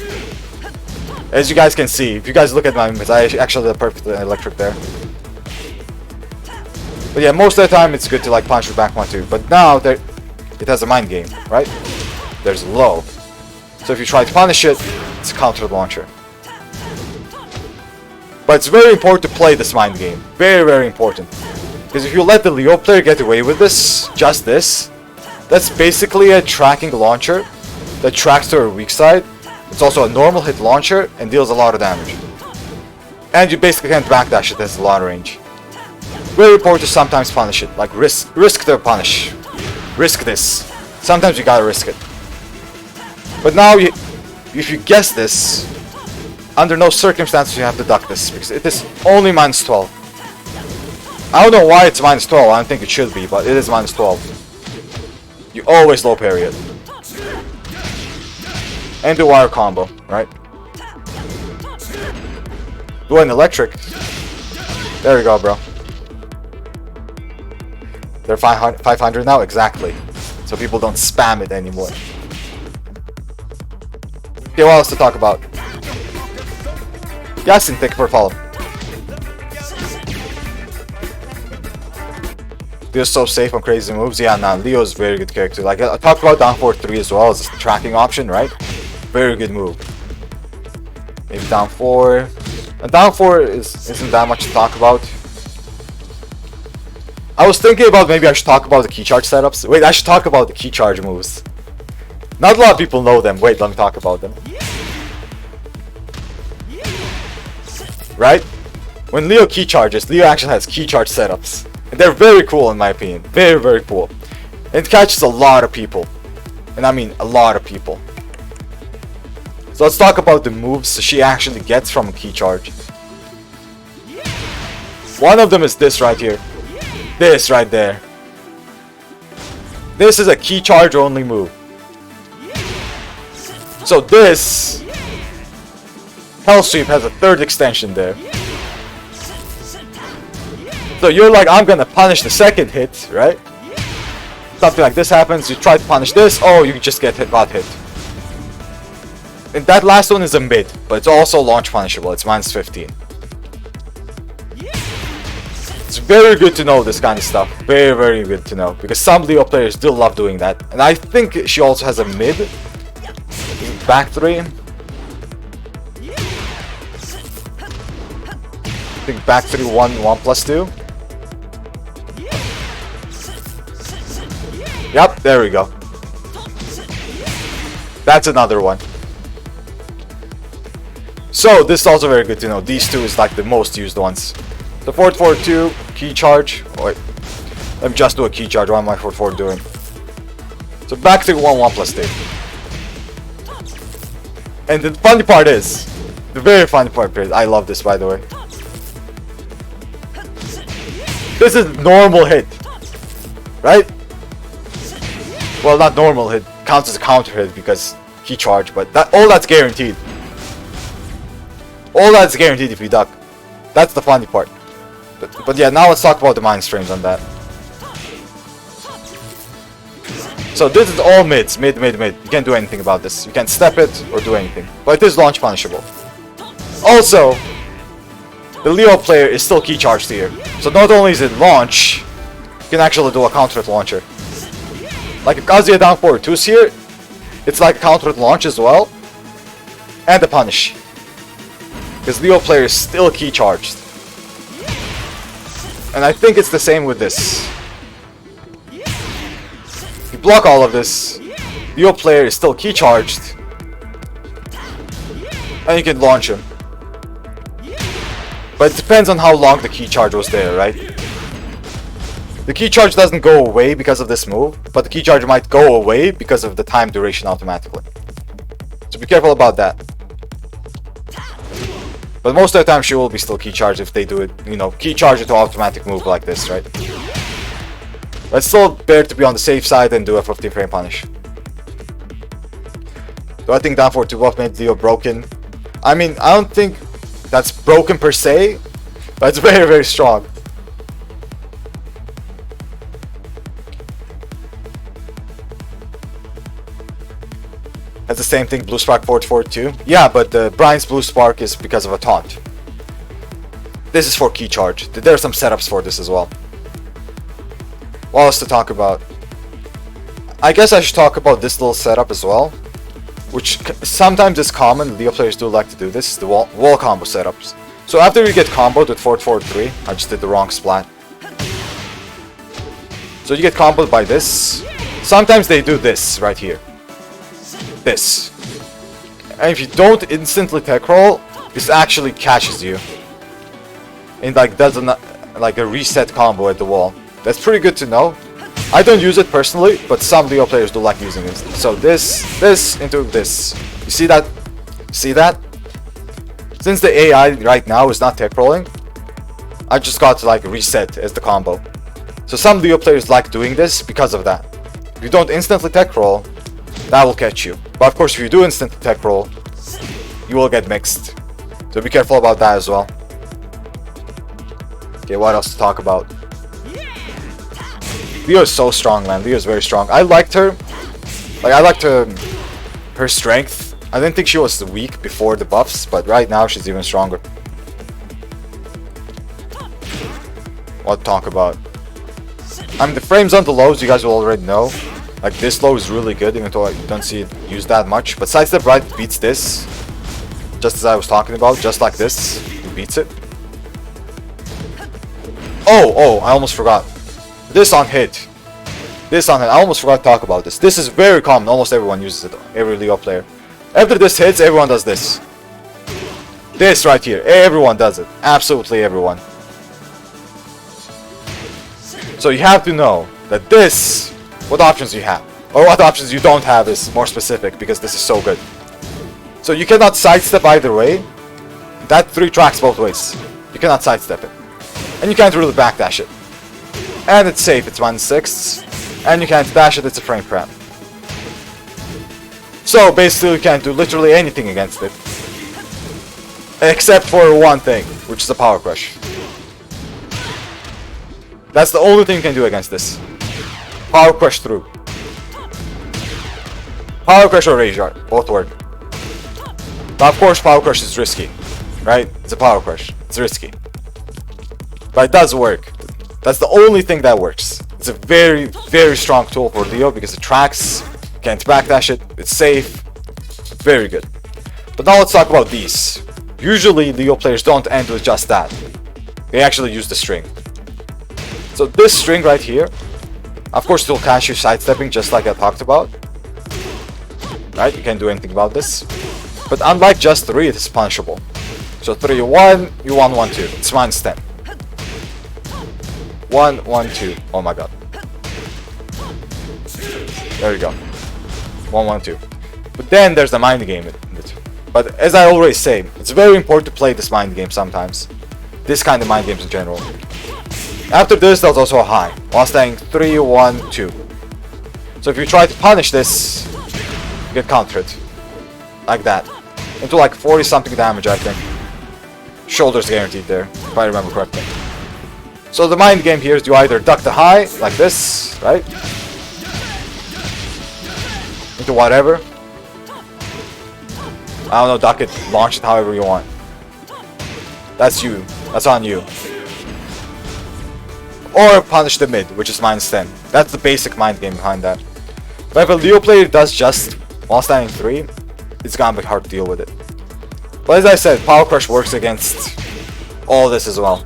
As you guys can see, if you guys look at my movements, I actually did a perfect electric there. But yeah, most of the time it's good to like punch with back 1-2. But now it has a mind game, right? There's low. So if you try to punish it, it's a counter launcher. But it's very important to play this mind game. Very, very important. Because if you let the Leo player get away with this, just this, that's basically a tracking launcher that tracks to her weak side. It's also a normal hit launcher and deals a lot of damage. And you basically can't backdash it, has a lot of range. Very important to sometimes punish it, like risk the punish. Risk this. Sometimes you gotta risk it. But now, if you guess this, under no circumstances you have to duck this, because it is only minus 12. I don't know why it's minus 12, I don't think it should be, but it is minus 12. You always low parry it. And do wire combo, right? Do an electric. There you go, bro. They're 500 now? Exactly. So people don't spam it anymore. Okay, what else to talk about? Yasin, thank you for follow. Leo's so safe on crazy moves. Yeah, nah, Leo's very good character. Like, I talked about down forward 3 as well as the tracking option, right? Very good move. Maybe down 4. And down 4 isn't that much to talk about. I was thinking about maybe I should talk about the key charge setups. Wait, I should talk about the key charge moves. Not a lot of people know them. Wait, let me talk about them. Right? When Leo key charges, Leo actually has key charge setups. And they're very cool in my opinion. Very, very cool. It catches a lot of people. And I mean a lot of people. So let's talk about the moves she actually gets from a key charge. One of them is this right here. This right there. This is a key charge only move. So this Hell Sweep has a third extension there. So you're like, I'm gonna punish the second hit, right? Something like this happens, you try to punish this, oh, you just got hit. And that last one is a mid, but it's also launch punishable, it's minus 15. It's very good to know this kind of stuff, very, very good to know, because some Leo players do love doing that. And I think she also has a mid, back 3. I think back 3, 1+2. Yep, there we go. That's another one. So this is also very good to know. These two is like the most used ones. The 4-4-2 key charge. Oh, wait. Let me just do a key charge. What am I 4-4 doing? So back to 1+2. And the funny part is, the very funny part is, I love this by the way. This is normal hit, right? Well, not normal hit, counts as a counter hit because key charge, but all that's guaranteed. All that's guaranteed if you duck. That's the funny part. But yeah, now let's talk about the minus frames on that. So this is all mids, mid. You can't do anything about this. You can't step it or do anything. But it is launch punishable. Also, the Leo player is still key charged here. So not only is it launch, you can actually do a counter hit launcher. Like if Kazuya down 4-2's here, it's like a counter hit launch as well. And a punish. Because Leo player is still key charged. And I think it's the same with this. You block all of this, Leo player is still key charged. And you can launch him. But it depends on how long the key charge was there, right? The key charge doesn't go away because of this move, but the key charge might go away because of the time duration automatically. So be careful about that. But most of the time she will be still key charged if they do it, you know, key charge into automatic move like this, right? But it's still better to be on the safe side and do a 15 frame punish. Do I think down 4-2 buff made Leo broken? I mean, I don't think that's broken per se, but it's very, very strong. That's the same thing, Blue Spark 4-4-2. Yeah, but Brian's Blue Spark is because of a taunt. This is for key charge. There are some setups for this as well. What else to talk about? I guess I should talk about this little setup as well, which sometimes is common. Leo players do like to do this, the wall combo setups. So after you get comboed with 4-4-3, I just did the wrong splat. So you get comboed by this. Sometimes they do this right here. This. And if you don't instantly tech roll, this actually catches you. And like does like a reset combo at the wall. That's pretty good to know. I don't use it personally, but some Leo players do like using it. So this into this. You see that? See that? Since the AI right now is not tech rolling, I just got to like reset as the combo. So some Leo players like doing this because of that. If you don't instantly tech roll, that will catch you. But of course, if you do instant tech roll, you will get mixed. So be careful about that as well. Okay, what else to talk about? Leo is so strong, man. Leo is very strong. I liked her. Like, I liked her strength. I didn't think she was weak before the buffs, but right now she's even stronger. What to talk about? I mean, the frames on the lows, you guys will already know. Like, this low is really good, even though you don't see it used that much. But sidestep right beats this. Just as I was talking about, just like this. It beats it. Oh, I almost forgot. This on hit. This on hit. I almost forgot to talk about this. This is very common. Almost everyone uses it. Every Leo player. After this hits, everyone does this. This right here. Everyone does it. Absolutely everyone. So you have to know that this what options you have. Or what options you don't have is more specific, because this is so good. So you cannot sidestep either way. That 3 tracks both ways. You cannot sidestep it. And you can't really backdash it. And it's safe, it's 1/6. And you can't dash it, it's a frame trap. So basically you can't do literally anything against it. Except for one thing, which is a power crush. That's the only thing you can do against this. Power crush through. Power crush or rage art, both work. Now of course power crush is risky, right? It's a power crush, it's risky. But it does work. That's the only thing that works. It's a very, very strong tool for Leo because it tracks, can't backdash it, it's safe, very good. But now let's talk about these. Usually Leo players don't end with just that. They actually use the string. So this string right here, of course it will catch you sidestepping just like I talked about. Right, you can't do anything about this. But unlike just 3, it is punishable. So 3, 1, you 1, 1, 2. It's -10. 1, 1, 2. Oh my god. There you go. 1, 1, 2. But then there's the mind game in it. But as I always say, it's very important to play this mind game sometimes. This kind of mind games in general. After this, there's also a high. While staying 3, 1, 2. So if you try to punish this, you get countered. Like that. Into like 40 something damage, I think. Shoulders guaranteed there, if I remember correctly. So the mind game here is you either duck the high, like this, right? Into whatever. I don't know, duck it, launch it however you want. That's you. That's on you. Or punish the mid, which is -10. That's the basic mind game behind that. But if a Leo player does just while standing 3, it's gonna be hard to deal with it. But as I said, Power Crush works against all this as well.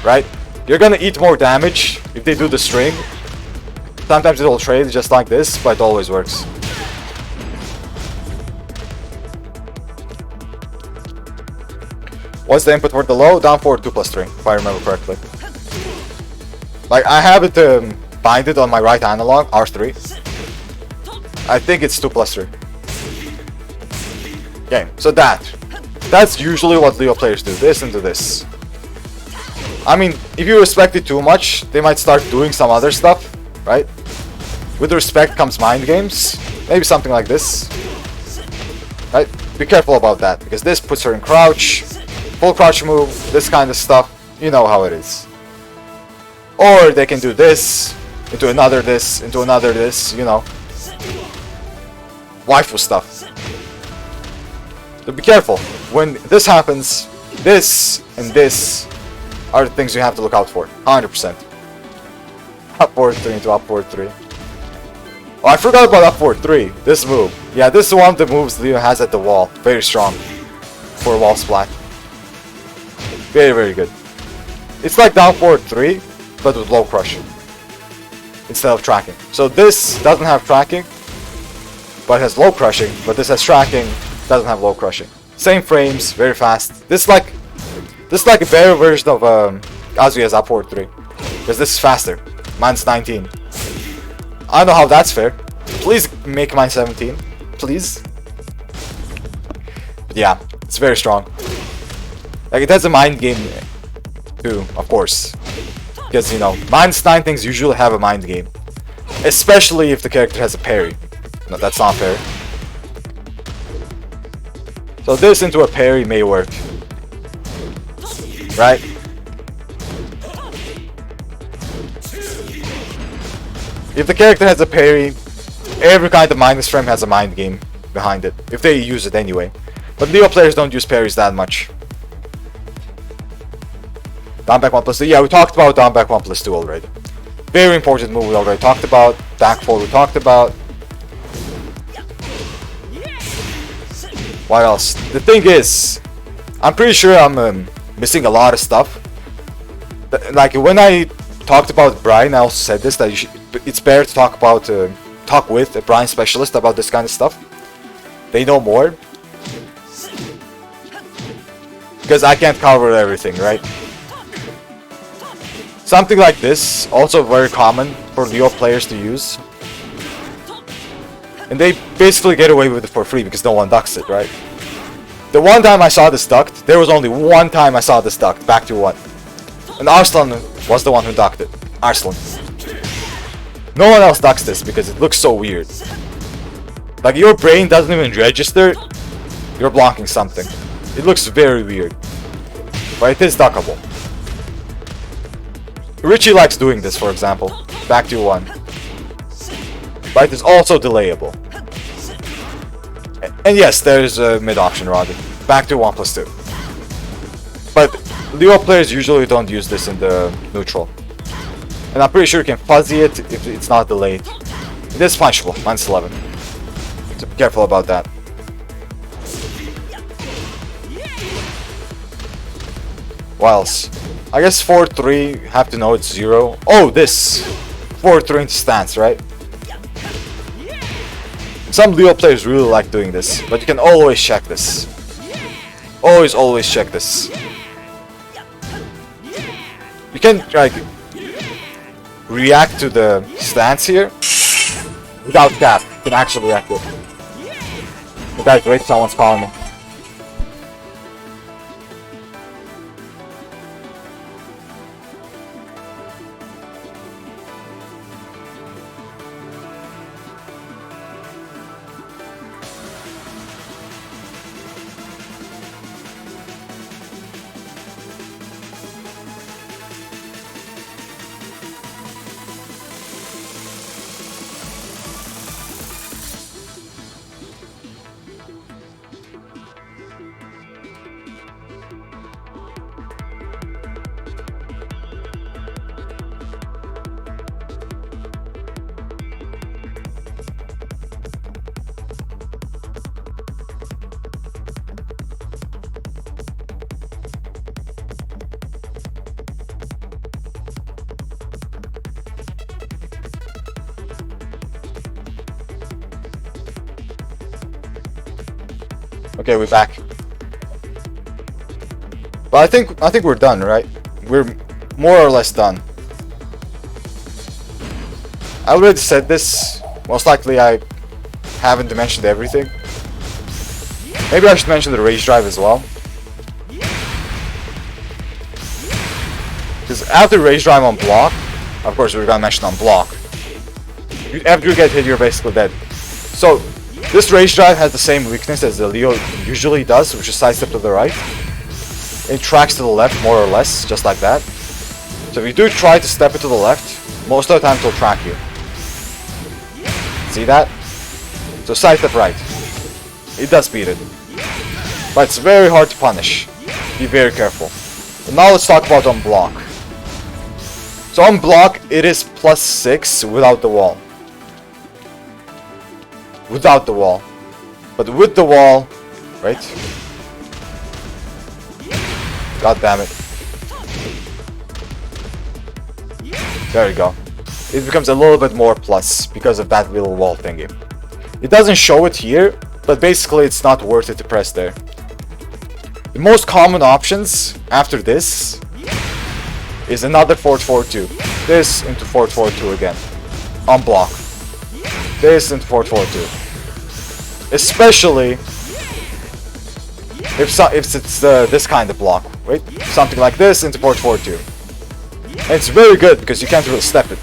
Right? You're gonna eat more damage if they do the string. Sometimes it'll trade just like this, but it always works. What's the input for the low? Down forward 2+3, if I remember correctly. Like, I have it binded on my right analog, R3. I think it's 2+3. Okay, so that's usually what Leo players do, this into this. I mean, if you respect it too much, they might start doing some other stuff, right? With respect comes mind games, maybe something like this. Right? Be careful about that, because this puts her in crouch, full crouch move, this kind of stuff, you know how it is. Or they can do this, into another this, into another this, you know. Waifu stuff. So be careful. When this happens, this and this are the things you have to look out for. 100%. Upward 3 into upward 3. Oh, I forgot about upward 3. This move. Yeah, this is one of the moves Leo has at the wall. Very strong. For a wall splat. Very, very good. It's like down forward 3, but with low crushing. Instead of tracking. So this doesn't have tracking, but has low crushing. But this has tracking, doesn't have low crushing. Same frames, very fast. This is like a better version of Kazuya's upward 3. Because this is faster. Mine's 19. I don't know how that's fair. Please make mine 17. Please. But yeah, it's very strong. Like, it has a mind game too, of course. Because, you know, -9 things usually have a mind game. Especially if the character has a parry. No, that's not fair. So this into a parry may work. Right? If the character has a parry, every kind of minus frame has a mind game behind it. If they use it anyway. But Leo players don't use parries that much. Down back 1+2. Yeah, we talked about down back 1+2 already. Very important move we already talked about. Back 4 we talked about. What else? The thing is, I'm pretty sure I'm missing a lot of stuff. Like when I talked about Brian, I also said this, that it's better to talk with a Brian specialist about this kind of stuff. They know more. Because I can't cover everything, right? Something like this, also very common for Leo players to use. And they basically get away with it for free because no one ducks it, right? The one time I saw this ducked, there was only one time I saw this ducked, back to 1. And Arslan was the one who ducked it. Arslan. No one else ducks this because it looks so weird. Like, your brain doesn't even register you're blocking something. It looks very weird. But it is duckable. Richie likes doing this, for example. Back to 1. But it is also delayable. And yes, there is a mid option, Roddy. Back to 1+2. But Leo players usually don't use this in the neutral. And I'm pretty sure you can fuzzy it if it's not delayed. It is punchable, -11. So be careful about that. What else? I guess 4-3, have to know it's 0. Oh, this! 4-3 into stance, right? Some Leo players really like doing this, but you can always check this. Always check this. You can, like, react to the stance here without cap. You can actually react to it. That's great, someone's calling me. Okay, we're back. But I think we're done, right? We're more or less done. I already said this. Most likely I haven't mentioned everything. Maybe I should mention the rage drive as well. Because after rage drive on block, of course we're gonna mention on block. After you get hit, you're basically dead. So this rage drive has the same weakness as the Leo usually does, which is sidestep to the right. It tracks to the left, more or less, just like that. So if you do try to step it to the left, most of the time it will track you. See that? So sidestep right. It does beat it. But it's very hard to punish. Be very careful. And now let's talk about on block. So on block, it is +6 without the wall. Without the wall. But with the wall, right? God damn it. There you go. It becomes a little bit more plus because of that little wall thingy. It doesn't show it here, but basically it's not worth it to press there. The most common options after this is another 4-4-2. This into 4-4-2 again. On block. This into 4-4-2. Especially if it's this kind of block, right? Something like this into 4-4-2. And it's very good because you can't really step it.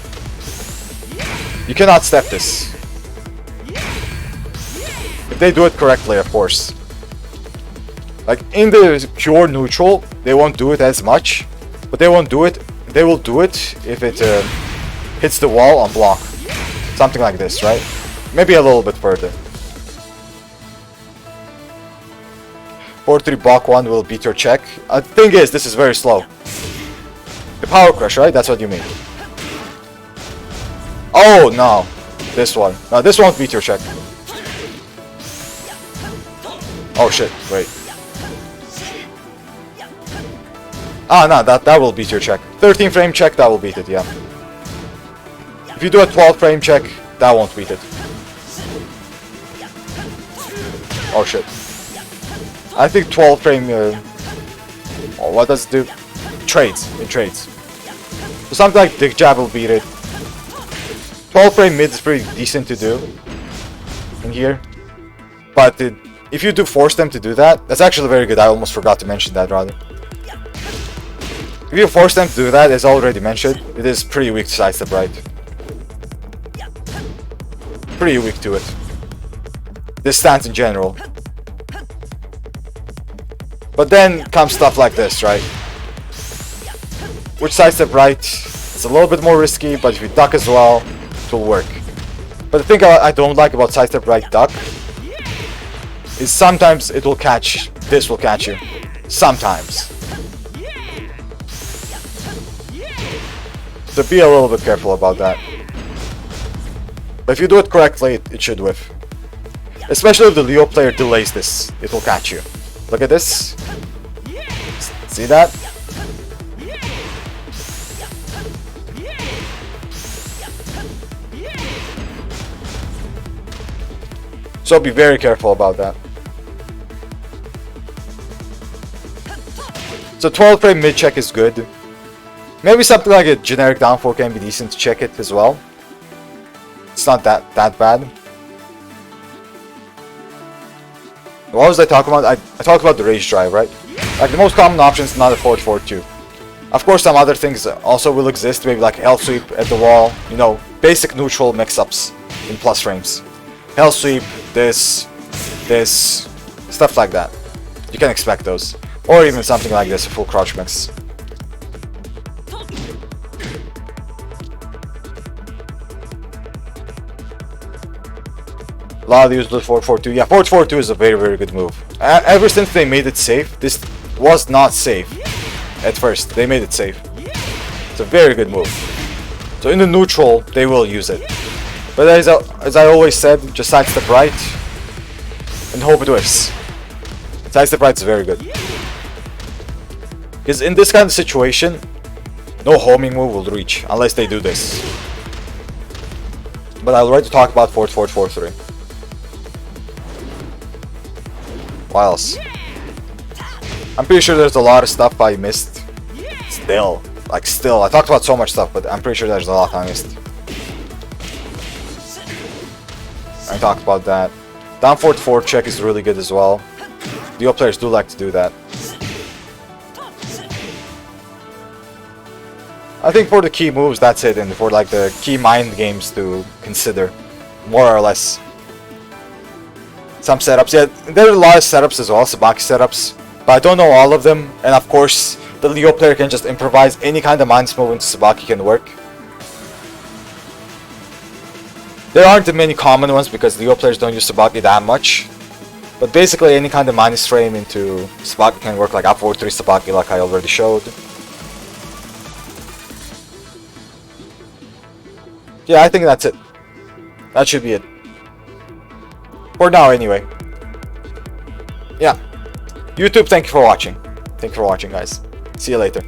You cannot step this. If they do it correctly, of course. Like in the pure neutral, they won't do it as much, but they won't do it. They will do it if it hits the wall on block. Something like this, right? Maybe a little bit further. 4-3 block 1 will beat your check. The thing is, this is very slow. The power crush, right? That's what you mean. Oh no, this one. No, this won't beat your check. Oh shit! Wait. Ah no, that will beat your check. 13 frame check, that will beat it. Yeah. If you do a 12 frame check, that won't beat it. Oh shit. I think 12 frame... oh, what does it do? Trades. It trades. So something like Dick Jab will beat it. 12 frame mid is pretty decent to do in here. But if you do force them to do that, that's actually very good. I almost forgot to mention that rather. If you force them to do that, as already mentioned, it is pretty weak to sidestep right. Pretty weak to it. This stance in general. But then comes stuff like this, right? Which sidestep right, it's a little bit more risky, but if you duck as well, it will work. But the thing I don't like about sidestep right duck is sometimes it will catch, this will catch you. Sometimes. So be a little bit careful about that. But if you do it correctly, it should whiff. Especially if the Leo player delays this, it will catch you. Look at this. See that? So be very careful about that. So 12 frame mid check is good. Maybe something like a generic down 4 can be decent to check it as well. It's not that bad. What was I talking about? I talked about the rage drive, right? Like the most common option is not a forward 4-2. Of course, some other things also will exist, maybe like hell sweep at the wall, you know, basic neutral mix-ups in plus frames. Hell sweep, this, stuff like that. You can expect those. Or even something like this, a full crouch mix. A lot of these do forward 4-2. Yeah, forward 4-2 is a very good move. Ever since they made it safe, this was not safe at first. They made it safe. It's a very good move. So in the neutral, they will use it. But as I always said, just sidestep right and hope it whiffs. Sidestep right is very good. Because in this kind of situation, no homing move will reach unless they do this. But I'll already talk about forward 4-3. What else? I'm pretty sure there's a lot of stuff I missed. Still. I talked about so much stuff, but I'm pretty sure there's a lot I missed. I talked about that. Down forward 4 check is really good as well. Duo players do like to do that. I think for the key moves, that's it, and for like the key mind games to consider, more or less. Some setups, yeah, there are a lot of setups as well, Sabaki setups, but I don't know all of them, and of course, the Leo player can just improvise any kind of minus move into Sabaki can work. There aren't many common ones because Leo players don't use Sabaki that much, but basically any kind of minus frame into Sabaki can work, like up forward 3 Sabaki like I already showed. Yeah, I think that's it. That should be it. For now, anyway. Yeah. YouTube, thank you for watching. Thank you for watching, guys. See you later.